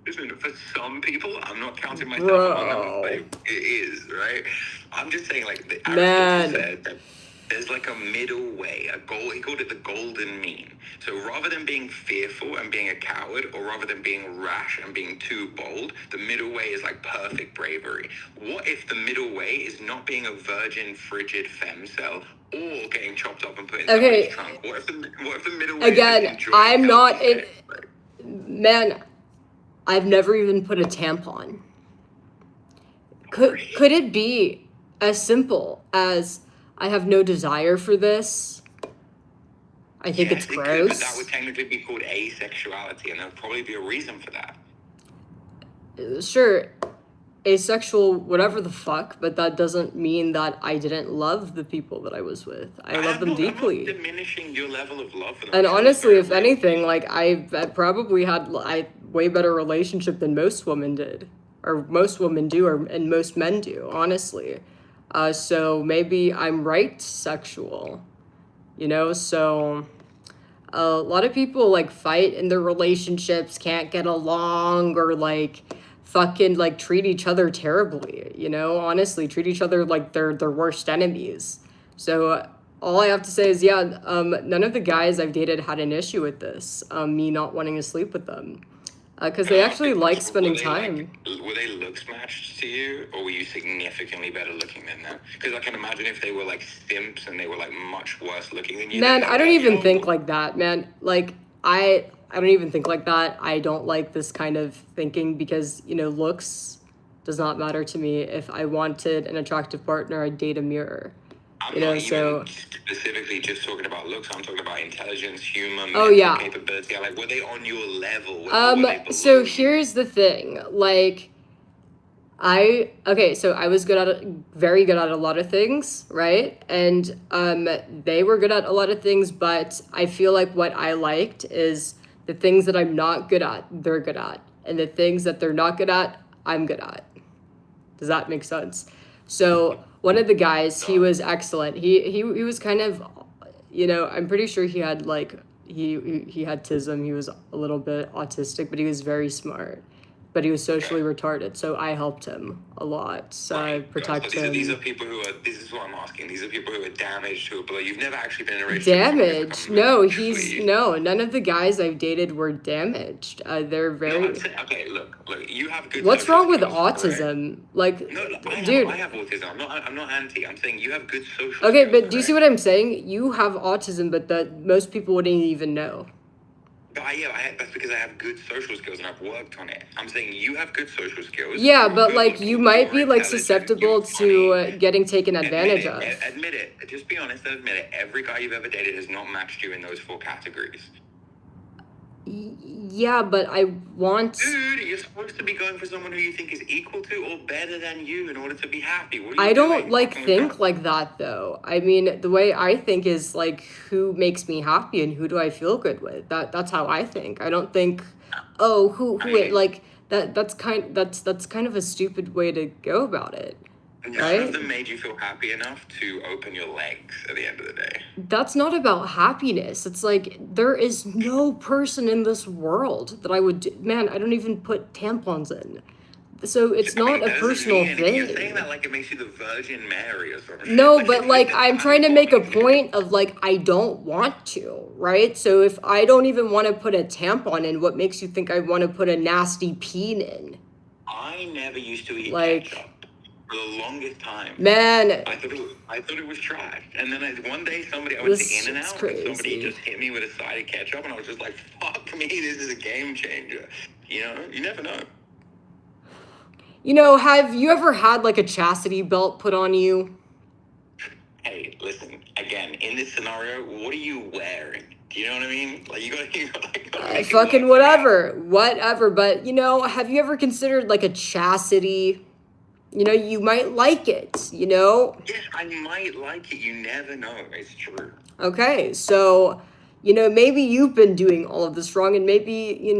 Listen, for some people, I'm not counting myself among them, but it is, right? I'm just saying, like, Aristotle said that there's like a middle way, he called it the golden mean. So rather than being fearful and being a coward, or rather than being rash and being too bold, the middle way is like perfect bravery. What if the middle way is not being a virgin, frigid femcel, or getting chopped up and put in somebody's trunk? What if the middle way again, is I'm not in... Man, I've never even put a tampon. Could it be as simple as... I have no desire for this. I think it's gross. But that would technically be called asexuality, and there'd probably be a reason for that. Sure, asexual, whatever the fuck, but that doesn't mean that I didn't love the people that I was with. I love them deeply. I'm not diminishing your level of love for them. And honestly, if anything, like I probably had a way better relationship than most women did, or most women do, and most men do. Honestly. So maybe I'm right sexual, you know? So a lot of people like fight in their relationships, can't get along, or like fucking like treat each other terribly, you know? Honestly, treat each other like they're their worst enemies. So all I have to say is, yeah, none of the guys I've dated had an issue with this, me not wanting to sleep with them. Because they actually like spending time. Were they looks matched to you, or were you significantly better looking than them? Because I can imagine if they were like simps and they were like much worse looking than you. Man, I don't even think like that, man. Like, I don't even think like that. I don't like this kind of thinking because, looks does not matter to me. If I wanted an attractive partner, I'd date a mirror. I'm not even specifically just talking about looks. I'm talking about intelligence, humor, capability. Like, were they on your level? So here's the thing. Like, so I was very good at a lot of things, right? And they were good at a lot of things, but I feel like what I liked is the things that I'm not good at, they're good at. And the things that they're not good at, I'm good at. Does that make sense? So one of the guys, he was excellent. He was kind of, I'm pretty sure he had like, he had autism. He was a little bit autistic, but he was very smart. But he was socially retarded, so I helped him a lot. So I protect him. These are people who are, this is what I'm asking. These are people who are damaged, who are, you've never actually been in a relationship. Damaged? No, none of the guys I've dated were damaged. They're very... Okay, look, you have good... What's wrong with autism? Right? Like, no, dude... I have autism. I'm not anti. I'm saying you have good social skills. Okay, but do you see what I'm saying? You have autism, but that most people wouldn't even know. But that's because I have good social skills and I've worked on it. I'm saying you have good social skills. Yeah, but like you might be like susceptible to getting taken advantage of. Admit it. Just be honest and admit it. Every guy you've ever dated has not matched you in those 4 categories. Yeah, but I want... Dude, you're supposed to be going for someone who you think is equal to or better than you in order to be happy. What are you don't think like that though. I mean, the way I think is like who makes me happy and who do I feel good with. That's how I think. I don't think, that's kind of a stupid way to go about it. None of them made you feel happy enough to open your legs at the end of the day. That's not about happiness. It's like, there is no person in this world that I would... Man, I don't even put tampons in. So it's not a personal thing. You're saying that like it makes you the Virgin Mary or something. No, but like I'm trying to make a point of like I don't want to, right? So if I don't even want to put a tampon in, what makes you think I want to put a nasty peen in? I never used to eat ketchup. For the longest time, man, I thought it was trash. And then one day I went to In-N-Out and somebody just hit me with a side of ketchup, and I was just like, "Fuck me, this is a game changer." You never know. Have you ever had like a chastity belt put on you? Hey, listen. Again, in this scenario, what are you wearing? Do you know what I mean? Like you gotta fucking whatever. But have you ever considered like a chastity? You might like it, Yes, I might like it. You never know. It's true. Okay, so, maybe you've been doing all of this wrong and maybe,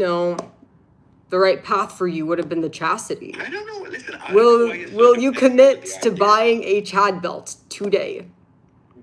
the right path for you would have been the chastity. I don't know. Listen, will you commit to buying a Chad belt today?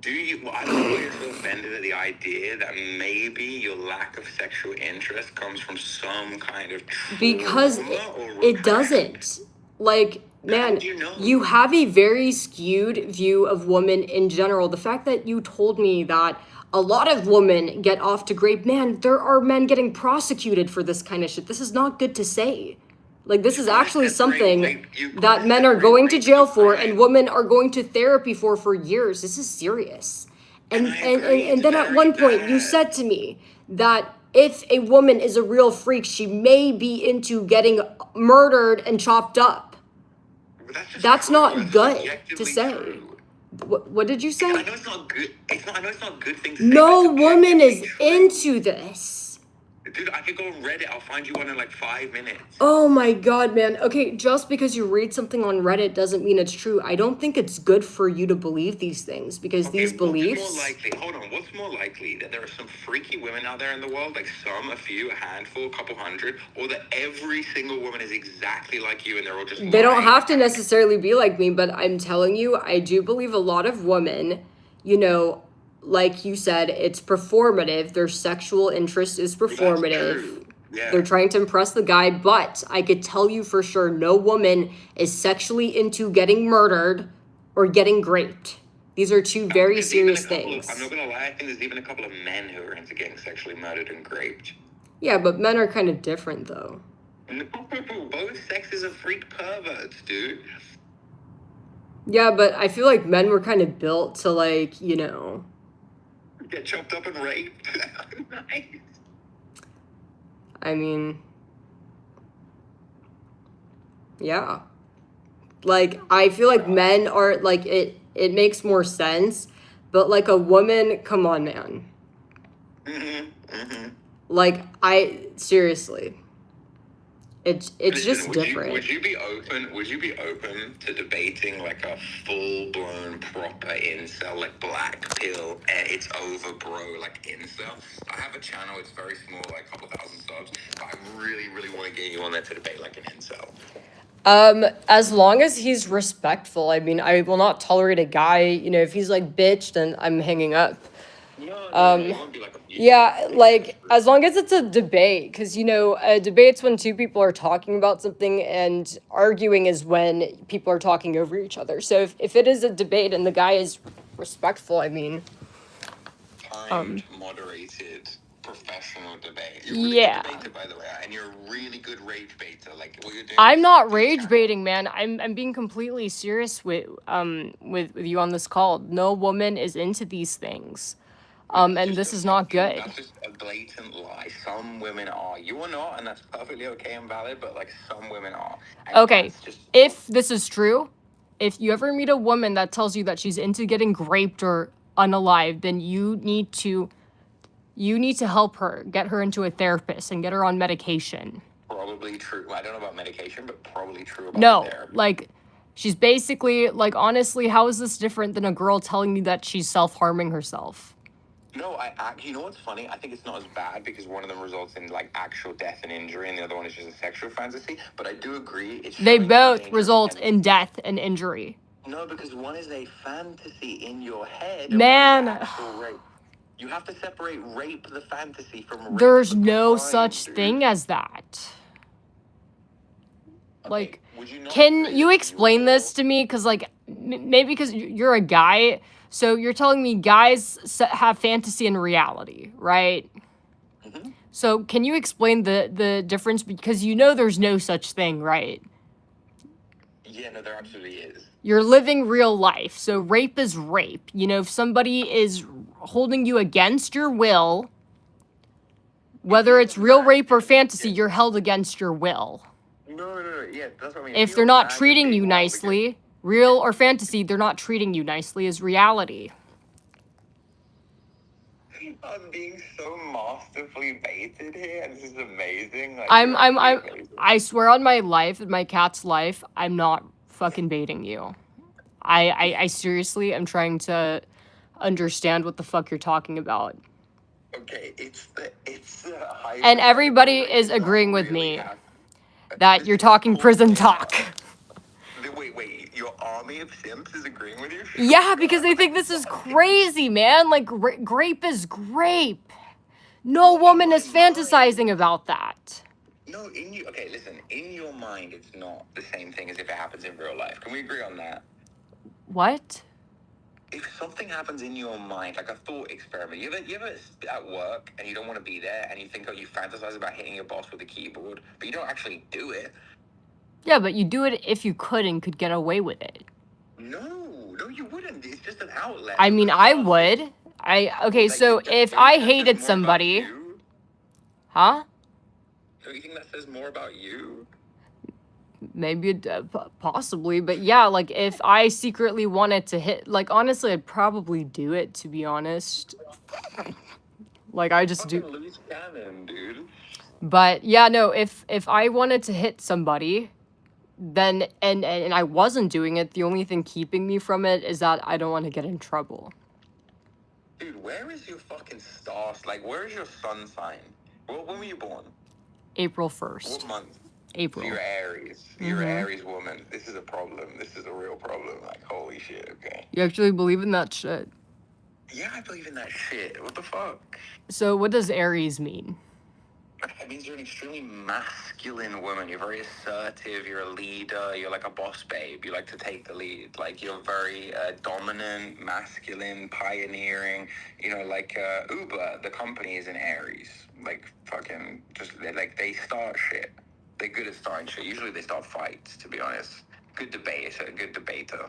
Do you? Well, I don't know why you're so offended at the idea that maybe your lack of sexual interest comes from some kind of trauma. Because it doesn't. Like... Man, you have a very skewed view of women in general. The fact that you told me that a lot of women get off to great, man, there are men getting prosecuted for this kind of shit. This is not good to say. Like, this is actually something that men are going to jail for and women are going to therapy for years. This is serious. And then at one point you said to me that if a woman is a real freak, she may be into getting murdered and chopped up. That's not good to say. What did you say? I know it's not good. I know it's not a good thing to say. No woman is into this. Dude, I could go on Reddit. I'll find you one in like 5 minutes. Oh my god, man. Okay, just because you read something on Reddit doesn't mean it's true. I don't think it's good for you to believe these things because these beliefs... What's more likely? That there are some freaky women out there in the world, like a few, a handful, a couple hundred, or that every single woman is exactly like you and they're all just They don't have to necessarily be like me, but I'm telling you, I do believe a lot of women, like you said, it's performative. Their sexual interest is performative. Yeah. They're trying to impress the guy, but I could tell you for sure no woman is sexually into getting murdered or getting raped. These are two very There's even serious a couple things. I'm not gonna lie, I think there's even a couple of men who are into getting sexually murdered and raped. Yeah, but men are kind of different, though. No, both sexes are freak perverts, dude. Yeah, but I feel like men were kind of built to, like, you know... Get chopped up and raped. Nice. I mean... Yeah. Like, I feel like men are, like, it makes more sense, but, like, a woman, come on, man. Like, seriously. It's Listen, just would different. Would you be open to debating like a full blown proper incel, like black pill, it's over, bro, like incel? I have a channel. It's very small, like a couple thousand subs. But I really, really want to get you on there to debate like an incel. As long as he's respectful. I mean, I will not tolerate a guy, you know, if he's like bitch, then I'm hanging up. No, you won't be like a Yeah, like, as long as it's a debate, because, you know, a debate's when two people are talking about something, and arguing is when people are talking over each other. So if it is a debate and the guy is respectful, I mean... timed, moderated, professional debate. You're a really good debater, by the way, and you're a really good rage baiter. Like, what you're doing... I'm not rage baiting, man. I'm being completely serious with you on this call. No woman is into these things. And this is not good. That's just a blatant lie. Some women are. You are not, and that's perfectly okay and valid, but, like, some women are. And okay, if this is true, if you ever meet a woman that tells you that she's into getting raped or unalive, then you need to help her, get her into a therapist and get her on medication. Probably true. I don't know about medication, but probably true about therapy. Like, she's basically, like, honestly, how is this different than a girl telling you that she's self-harming herself? No, you know what's funny? I think it's not as bad because one of them results in like actual death and injury, and the other one is just a sexual fantasy. But I do agree. They both result in death and injury. No, because one is a fantasy in your head. Man, and one is actual rape. You have to separate rape the fantasy from rape. There's no such thing as that. Okay, like, you can you explain this to me? Because, like, maybe because you're a guy. So you're telling me guys have fantasy and reality, right? Mm-hmm. So can you explain the difference? Because you know there's no such thing, right? Yeah, no, there absolutely is. You're living real life. So rape is rape. You know, if somebody is holding you against your will, whether it's real rape or fantasy, you're held against your will. No, yeah, that's what I mean. If they're not treating you nicely... Real or fantasy, they're not treating you nicely is reality. I'm being so masterfully baited here. This is amazing. Like, I swear on my life and my cat's life, I'm not fucking baiting you. I seriously am trying to understand what the fuck you're talking about. Okay, it's and everybody is agreeing with me that you're talking prison talk. Wait, your army of simps is agreeing with you? Yeah, because they think this is crazy, man. Like, grape is grape. No woman is fantasizing about that. No, okay, listen, in your mind, it's not the same thing as if it happens in real life. Can we agree on that? What? If something happens in your mind, like a thought experiment, you ever at work and you don't want to be there and you think, you fantasize about hitting your boss with a keyboard, but you don't actually do it. Yeah, but you do it if you could and could get away with it. No, you wouldn't. It's just an outlet. I mean, I would. Okay, so if I hated somebody... Huh? Don't you think that says more about you? Maybe, possibly, but yeah, like, if I secretly wanted to hit... Like, honestly, I'd probably do it, to be honest. Like, I just do... Loose cannon, dude. But, yeah, no, if I wanted to hit somebody... Then, and I wasn't doing it, the only thing keeping me from it is that I don't want to get in trouble. Dude, where is your fucking star? Like, where is your sun sign? When were you born? April 1st. What month? April. So you're Aries. You're an Aries woman. This is a problem. This is a real problem. Like, holy shit, okay. You actually believe in that shit? Yeah, I believe in that shit. What the fuck? So what does Aries mean? It means you're an extremely masculine woman. You're very assertive. You're a leader. You're like a boss babe. You like to take the lead. Like you're very dominant, masculine, pioneering. You know, like Uber, the company is in Aries. Like fucking just like they start shit. They're good at starting shit. Usually they start fights. To be honest, good debater, a good debater.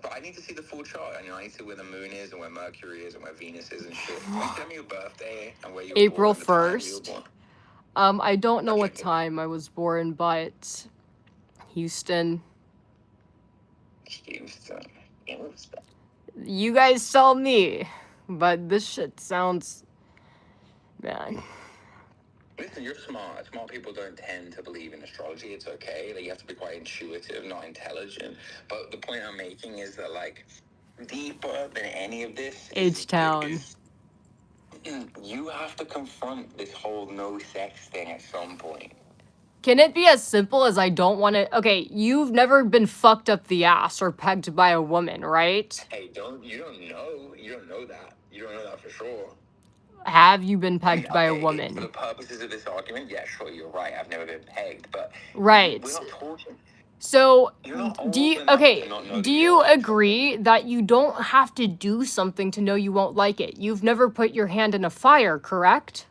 But I need to see the full chart, and I need to see where the moon is, and where Mercury is, and where Venus is, and shit. Can you tell me your birthday and where you were April born, the time you were 1st. born? I don't know what Okay. time I was born, but Houston. Houston. You guys tell me, but this shit sounds, man. Listen, you're smart. Smart people don't tend to believe in astrology. It's okay. Like, you have to be quite intuitive, not intelligent. But the point I'm making is that, like, deeper than any of this H-Town. is you have to confront this whole no sex thing at some point. Can it be as simple as I don't want to? Okay, you've never been fucked up the ass or pegged by a woman, right? Hey, you don't know. You don't know that. You don't know that for sure. Have you been pegged by a For woman? the purposes of this argument, yeah, sure, you're right. I've never been pegged, but Right. we're not talking. So, You're not old do you, enough okay, to not know that do you you don't like agree that you don't have to do something to know you won't like it? You've never put your hand in a fire, correct?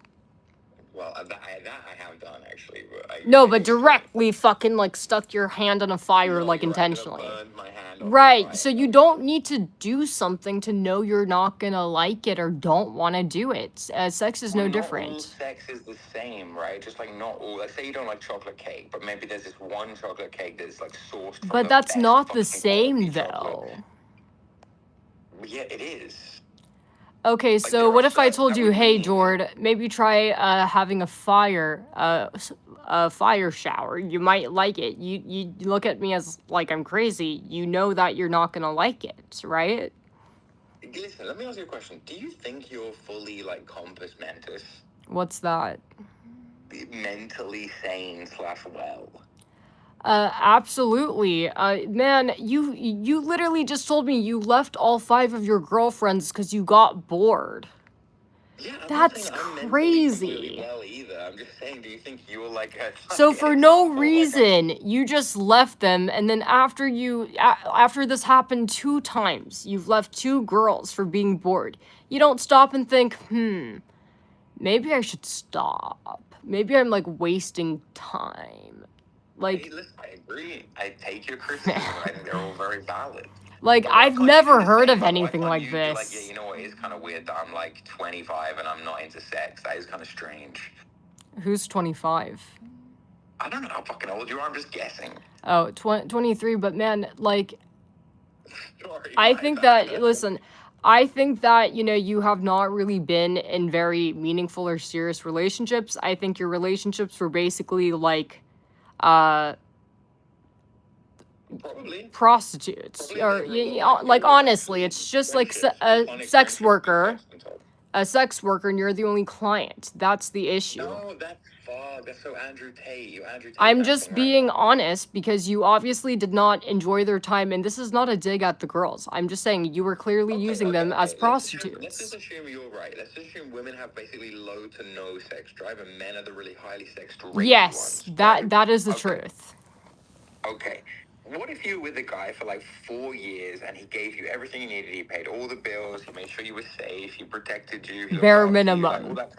Well, that I have done, actually. But No, but directly fucking, like, stuck your hand in a fire, like, intentionally. Burned my hand off Right, the fire. so you don't need to do something to know you're not gonna like it or don't want to do it. Sex is no Not all different. sex is the same, right? Just like not all. Like, say you don't like chocolate cake, but maybe there's this one chocolate cake that's like sourced from But the that's best not the fucking same, quality chocolate. though. Yeah, it is. Okay, Like, so there what are if I certain- told that you, would hey, mean- Jord, maybe try having a fire shower. You might like it. You look at me as like I'm crazy. You know that you're not gonna like it, right? Listen, let me ask you a question. Do you think you're fully like compos mentis? What's that? Mentally sane / well? Absolutely. Man, you literally just told me you left all 5 of your girlfriends because you got bored. Yeah, I'm That's not saying I'm mentally crazy. completely well either. I'm just saying, do you think you're like a So for no example, like, reason, you just left them, and then after after this happened 2 times, you've left 2 girls for being bored. You don't stop and think, maybe I should stop. Maybe I'm like wasting time. Like, hey, listen, I agree. I take your criticism. I think they're all very valid. like But why I've can't you never do the heard same? of Why anything can't like you be this. like, yeah, you know what? It's kind of weird that I'm like 25 and I'm not into sex. That is kind of strange. Who's 25? I don't know how fucking old you are. I'm just guessing. Oh, 23, but man, like, Sorry, I my think bad. that, listen, I think that, you know, you have not really been in very meaningful or serious relationships. I think your relationships were basically like, Probably. prostitutes. Probably Or, they were like, like honestly, it's just like a sex friendships worker. between us. A sex worker, and you're the only client. That's the issue. No, that's fuck. That's so Andrew Tate. You Andrew Tate. I'm that just thing, being right? honest because you obviously did not enjoy their time, and this is not a dig at the girls. I'm just saying you were clearly using them as prostitutes. Let's just assume you're right. Let's just assume women have basically low to no sex drive, and men are the really highly sexed ones. Yes, right? that is the Okay. truth. Okay. What if you were with a guy for like 4 years and he gave you everything you needed? He paid all the bills. He made sure you were safe. He protected you. He looked Bare after you, minimum. like, all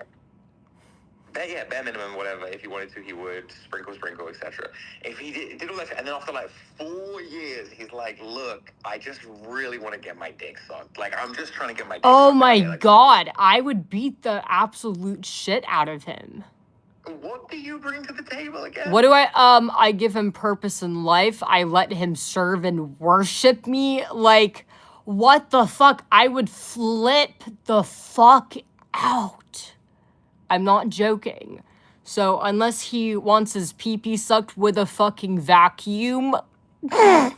that. Yeah, bare minimum, whatever. If he wanted to, he would sprinkle, etc. If he did all that, and then after like 4 years, he's like, "Look, I just really want to get my dick sucked. Like, I'm just trying to get my dick Oh sucked." my out there, like, god, I would beat the absolute shit out of him. What do you bring to the table again? What do I give him purpose in life. I let him serve and worship me. Like, what the fuck? I would flip the fuck out. I'm not joking. So unless he wants his pee-pee sucked with a fucking vacuum. Well,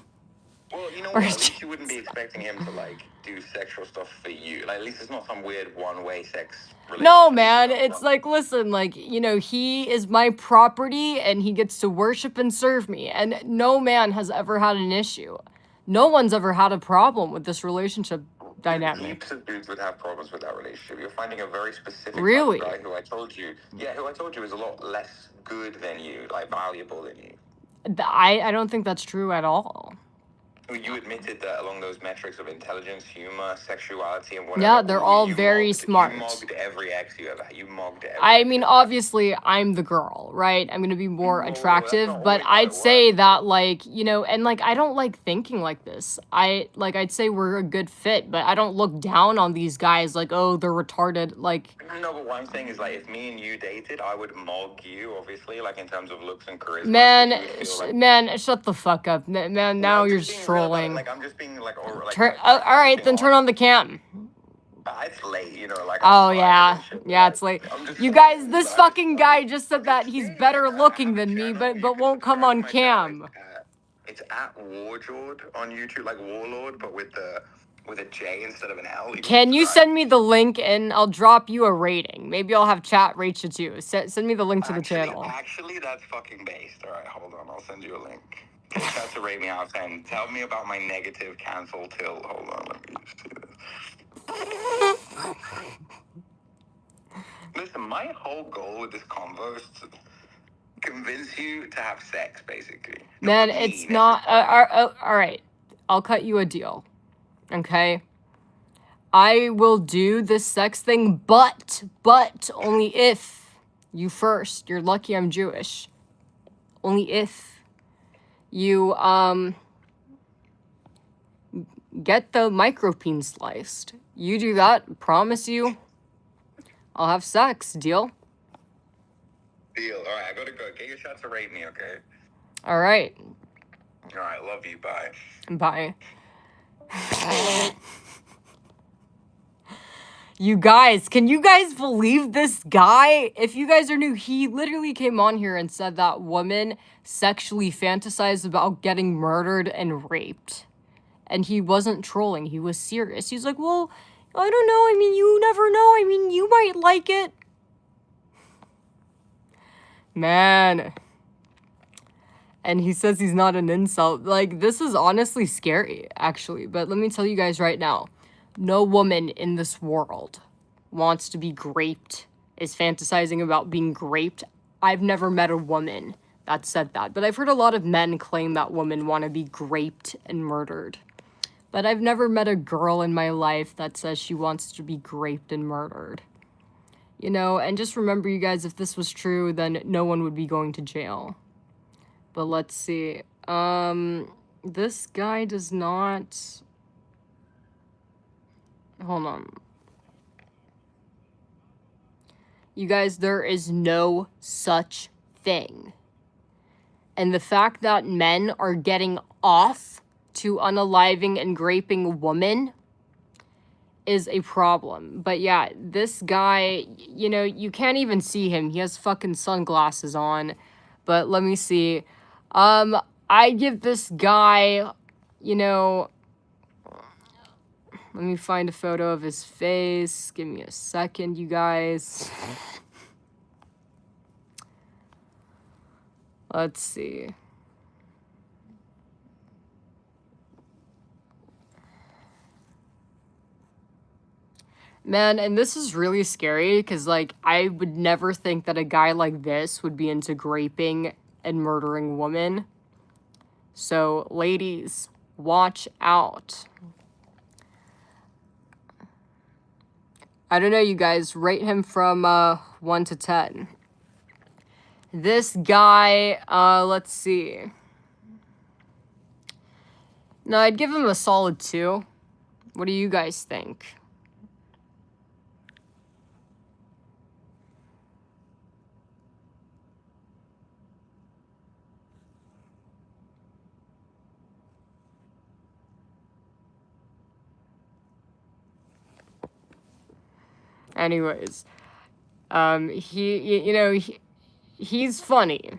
you know what? At least you wouldn't be expecting him to like do sexual stuff for you. Like, at least it's not some weird one-way sex relationship. No, man, it's like, listen, like, you know, he is my property and he gets to worship and serve me. And no man has ever had an issue. No one's ever had a problem with this relationship dynamic. Heaps of dudes would have problems with that relationship. You're finding a very specific Really? type of guy who I told you is a lot less good than you, like valuable than you. I don't think that's true at all. You admitted that along those metrics of intelligence, humor, sexuality, and whatever. Yeah, they're all very smart. You mogged every ex you ever had. You mogged every I mean, obviously, I'm the girl, right? I'm gonna be more attractive, but I'd say that, like, you know, and, like, I don't like thinking like this. I'd say we're a good fit, but I don't look down on these guys like, oh, they're retarded, like... No, but what I'm saying is, like, if me and you dated, I would mog you, obviously, like, in terms of looks and charisma. Man, shut the fuck up. Man, now you're trolling. Like, I'm just being, like... Alright, then turn on the cam. It's late, you know, like... Oh, yeah. Yeah, it's late. You guys, this fucking guy just said that he's better looking than me, but won't come on cam. It's at Warjord on YouTube, like Warlord, but with a J instead of an L. Can you send me the link and I'll drop you a rating? Maybe I'll have chat rate you too. Send me the link to the channel. Actually, that's fucking based. Alright, hold on. I'll send you a link. Chat to rate me out of 10. Tell me about my negative cancel till... Hold on, let me just see this. Listen, my whole goal with this convo is to convince you to have sex, basically. Man, it's not... Alright, I'll cut you a deal. Okay? I will do this sex thing, but only if you first, you're lucky I'm Jewish, only if you, get the micropeen sliced. You do that, promise you, I'll have sex. Deal? Deal. Alright, I gotta go. Get your shot to rate me, okay? Alright. Alright, love you. Bye. Bye. You guys, can you guys believe this guy? If you guys are new, he literally came on here and said that women sexually fantasize about getting murdered and raped. And he wasn't trolling, he was serious. He's like, well, I don't know, I mean, you never know, I mean, you might like it. Man. And he says he's not an incel. Like, this is honestly scary, actually. But let me tell you guys right now. No woman in this world wants to be raped, is fantasizing about being raped. I've never met a woman that said that. But I've heard a lot of men claim that women want to be raped and murdered. But I've never met a girl in my life that says she wants to be raped and murdered. You know, and just remember, you guys, if this was true, then no one would be going to jail. But let's see. This guy does not... Hold on. You guys, there is no such thing. And the fact that men are getting off to unaliving and graping women is a problem. But yeah, this guy, you know, you can't even see him. He has fucking sunglasses on. But let me see. I give this guy, you know... Let me find a photo of his face. Give me a second, you guys. Let's see. Man, and this is really scary because, like, I would never think that a guy like this would be into graping and murdering women. So, ladies, watch out. I don't know, you guys. Rate him from 1 to 10. This guy, let's see. No, I'd give him a solid 2. What do you guys think? Anyways, he's funny.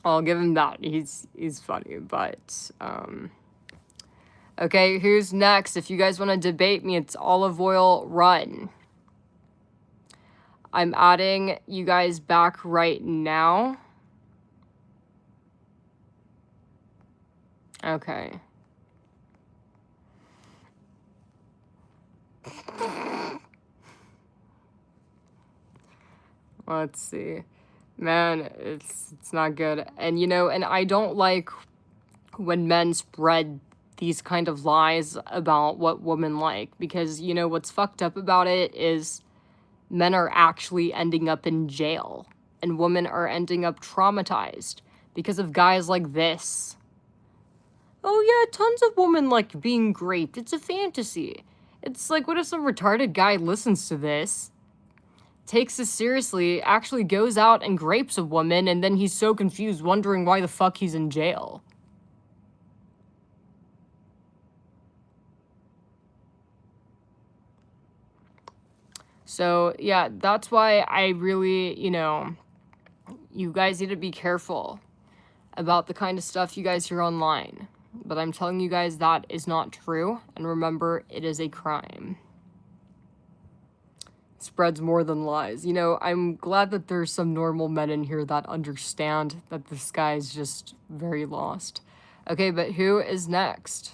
I'll give him that. He's funny, but, okay, who's next? If you guys want to debate me, it's Olive Oil Run. I'm adding you guys back right now. Okay. Let's see. Man, it's not good. And you know, and I don't like when men spread these kind of lies about what women like, because you know what's fucked up about it is men are actually ending up in jail and women are ending up traumatized because of guys like this. Oh yeah, tons of women like being raped. It's a fantasy. It's like, what if some retarded guy listens to this, takes this seriously, actually goes out and rapes a woman, and then he's so confused, wondering why the fuck he's in jail? So, yeah, that's why I really, you know, you guys need to be careful about the kind of stuff you guys hear online. But I'm telling you guys that is not true, and remember, it is a crime. Spreads more than lies. You know, I'm glad that there's some normal men in here that understand that this guy is just very lost. Okay, but who is next?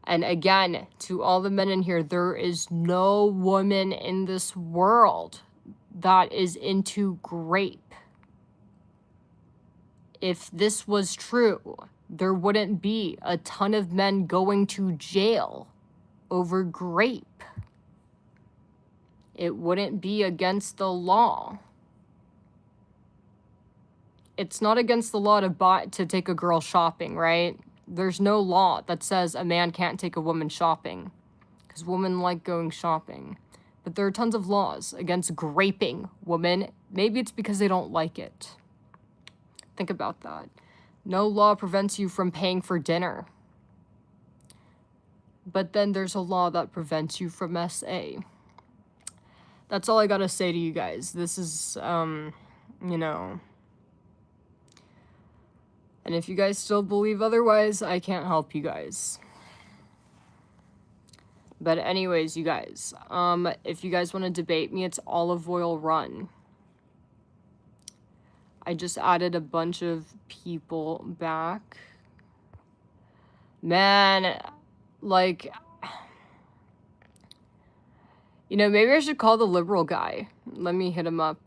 And again, to all the men in here, there is no woman in this world that is into grape. If this was true, there wouldn't be a ton of men going to jail over grape. It wouldn't be against the law. It's not against the law to take a girl shopping, right? There's no law that says a man can't take a woman shopping, because women like going shopping. But there are tons of laws against graping women. Maybe it's because they don't like it. Think about that. No law prevents you from paying for dinner. But then there's a law that prevents you from SA. That's all I gotta say to you guys. This is, you know... And if you guys still believe otherwise, I can't help you guys. But anyways, you guys, if you guys want to debate me, it's Olive Oil Run. I just added a bunch of people back. Man, like, you know, maybe I should call the liberal guy. Let me hit him up.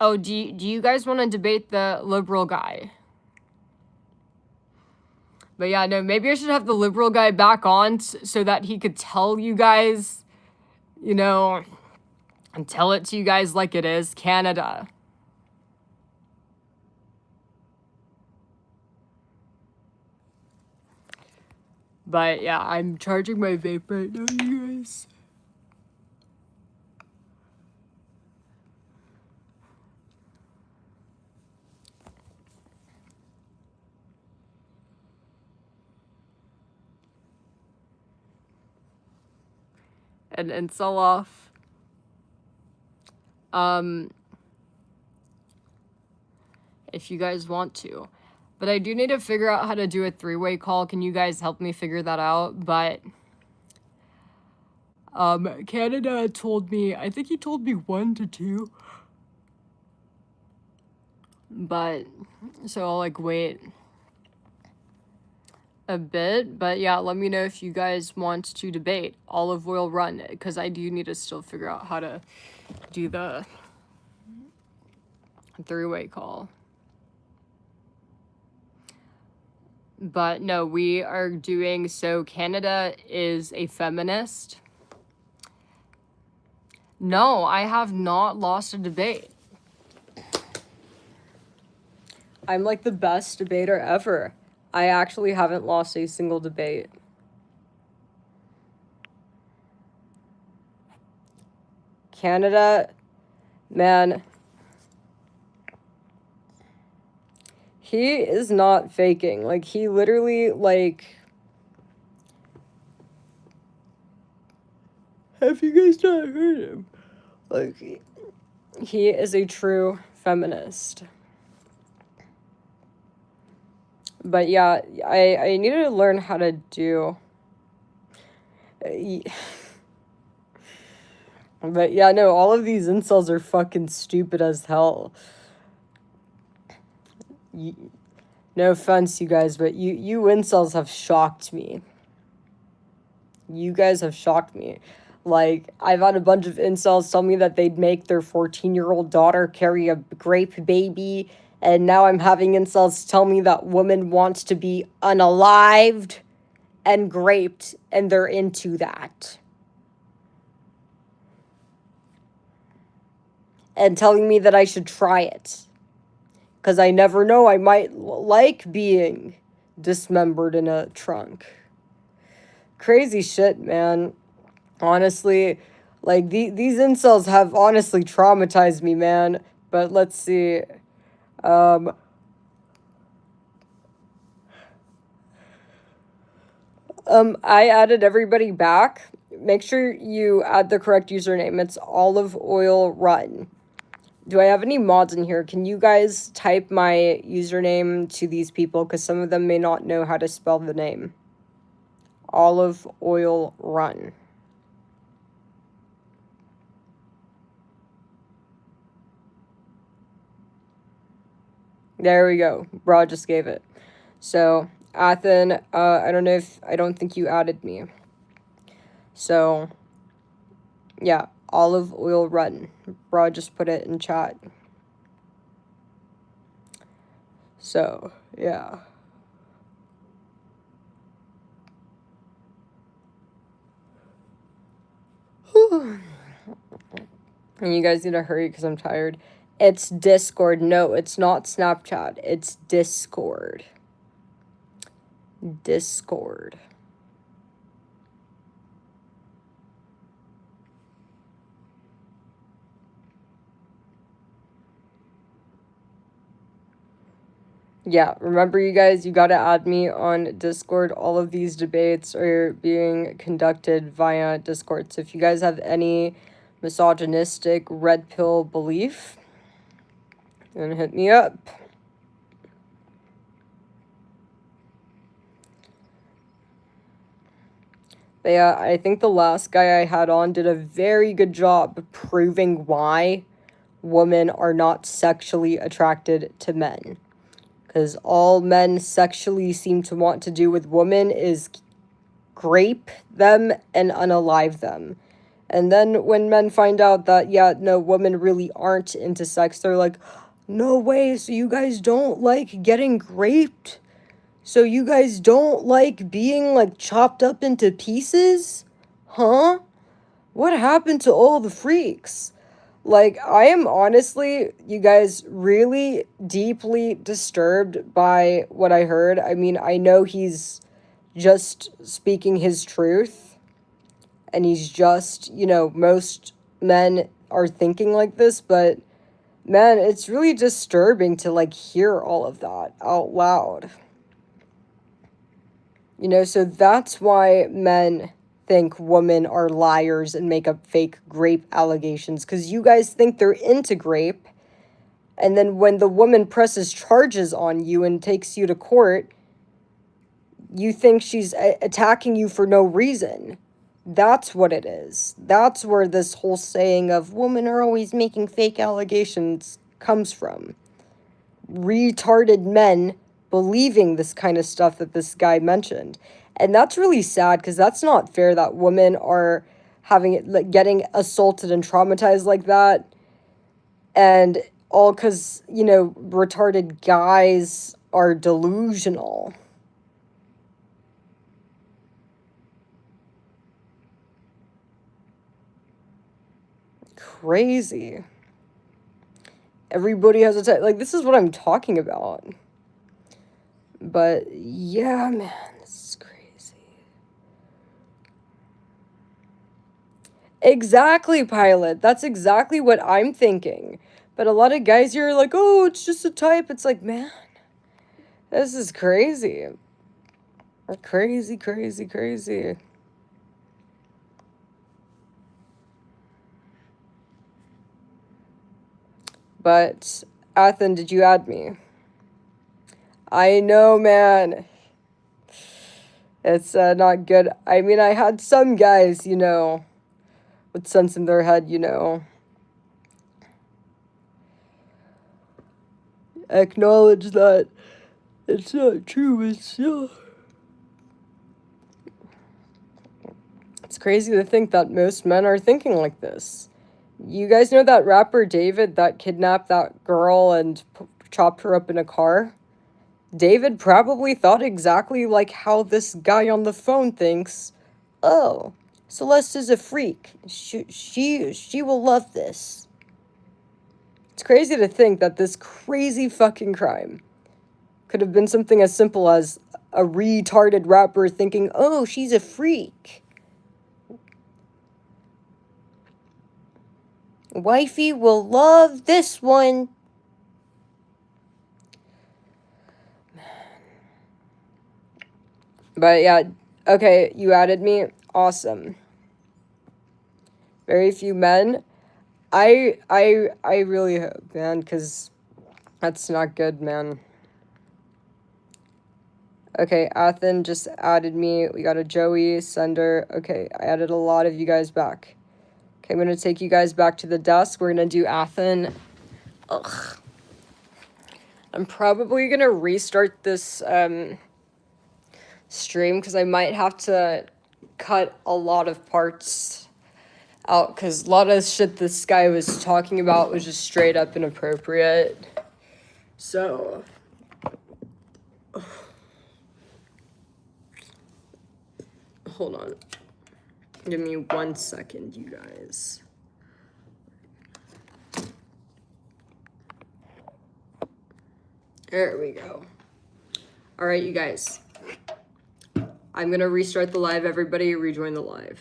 Oh, do you guys want to debate the liberal guy? But yeah, no, maybe I should have the liberal guy back on so that he could tell you guys, you know, and tell it to you guys like it is. Canada. But yeah, I'm charging my vape right now, you guys. And sell off. If you guys want to. But I do need to figure out how to do a three-way call. Can you guys help me figure that out? But Canada told me, I think he told me 1 to 2. But so I'll like wait a bit. But yeah, let me know if you guys want to debate Olive Oil Run, because I do need to still figure out how to do the three-way call. But no, we are doing, so Canada is a feminist. No, I have not lost a debate. I'm like the best debater ever. I actually haven't lost a single debate. Canada, man, he is not faking. Like, he literally, like... Have you guys not heard him? Like, he is a true feminist. But yeah, I needed to learn how to do... But yeah, no, all of these incels are fucking stupid as hell. No offense, you guys, but you incels have shocked me. You guys have shocked me. Like, I've had a bunch of incels tell me that they'd make their 14-year-old daughter carry a grape baby, and now I'm having incels tell me that woman wants to be unalived and graped, and they're into that. And telling me that I should try it. Because I never know, I might like being dismembered in a trunk. Crazy shit, man. Honestly, like, these incels have honestly traumatized me, man. But let's see. I added everybody back. Make sure you add the correct username. It's Olive Oil Run. Do I have any mods in here? Can you guys type my username to these people? Because some of them may not know how to spell the name. Olive Oil Run. There we go. Bro just gave it. So, Athen, I don't think you added me. So, yeah, Olive Oil Run. Bro just put it in chat. So, yeah. And you guys need to hurry because I'm tired. It's Discord. No, it's not Snapchat. It's Discord. Discord. Yeah, remember you guys, you gotta add me on Discord. All of these debates are being conducted via Discord. So if you guys have any misogynistic red pill belief, then hit me up. But yeah, I think the last guy I had on did a very good job proving why women are not sexually attracted to men. Because all men sexually seem to want to do with women is grape them and unalive them. And then when men find out that, yeah, no, women really aren't into sex, they're like, no way, so you guys don't like getting graped? So you guys don't like being, like, chopped up into pieces? Huh? What happened to all the freaks? Like, I am honestly, you guys, really deeply disturbed by what I heard. I mean, I know he's just speaking his truth, and he's just, most men are thinking like this, but man, it's really disturbing to, like, hear all of that out loud. So that's why men think women are liars and make up fake grape allegations, because you guys think they're into grape, and then when the woman presses charges on you and takes you to court, you think she's attacking you for no reason. That's what it is. That's where this whole saying of women are always making fake allegations comes from. Retarded men believing this kind of stuff that this guy mentioned. And that's really sad, because that's not fair that women are having it, like, getting assaulted and traumatized like that. And all because, retarded guys are delusional. Crazy. Everybody has a type. Like, this is what I'm talking about. But yeah, man, this is crazy. Exactly, Pilot. That's exactly what I'm thinking. But a lot of guys here are like, oh, it's just a type. It's like, man, this is crazy. Crazy, crazy, crazy. But, Athen, did you add me? I know, man. It's not good. I mean, I had some guys, with sense in their head, acknowledge that It's not true, it's crazy to think that most men are thinking like this. You guys know that rapper David that kidnapped that girl and chopped her up in a car? David probably thought exactly like how this guy on the phone thinks. Oh, Celeste is a freak. She will love this. It's crazy to think that this crazy fucking crime could have been something as simple as a retarded rapper thinking, oh, she's a freak. Wifey will love this one. But yeah, okay, you added me. Awesome. Very few men. I really hope, man, because that's not good, man. Okay, Athen just added me. We got a Joey, Sender. Okay, I added a lot of you guys back. Okay, I'm going to take you guys back to the desk. We're going to do Athen. Ugh. I'm probably going to restart this stream because I might have to cut a lot of parts out because a lot of shit this guy was talking about was just straight up inappropriate. So... hold on. Give me 1 second, you guys. There we go. All right, you guys. I'm going to restart the live. Everybody rejoin the live.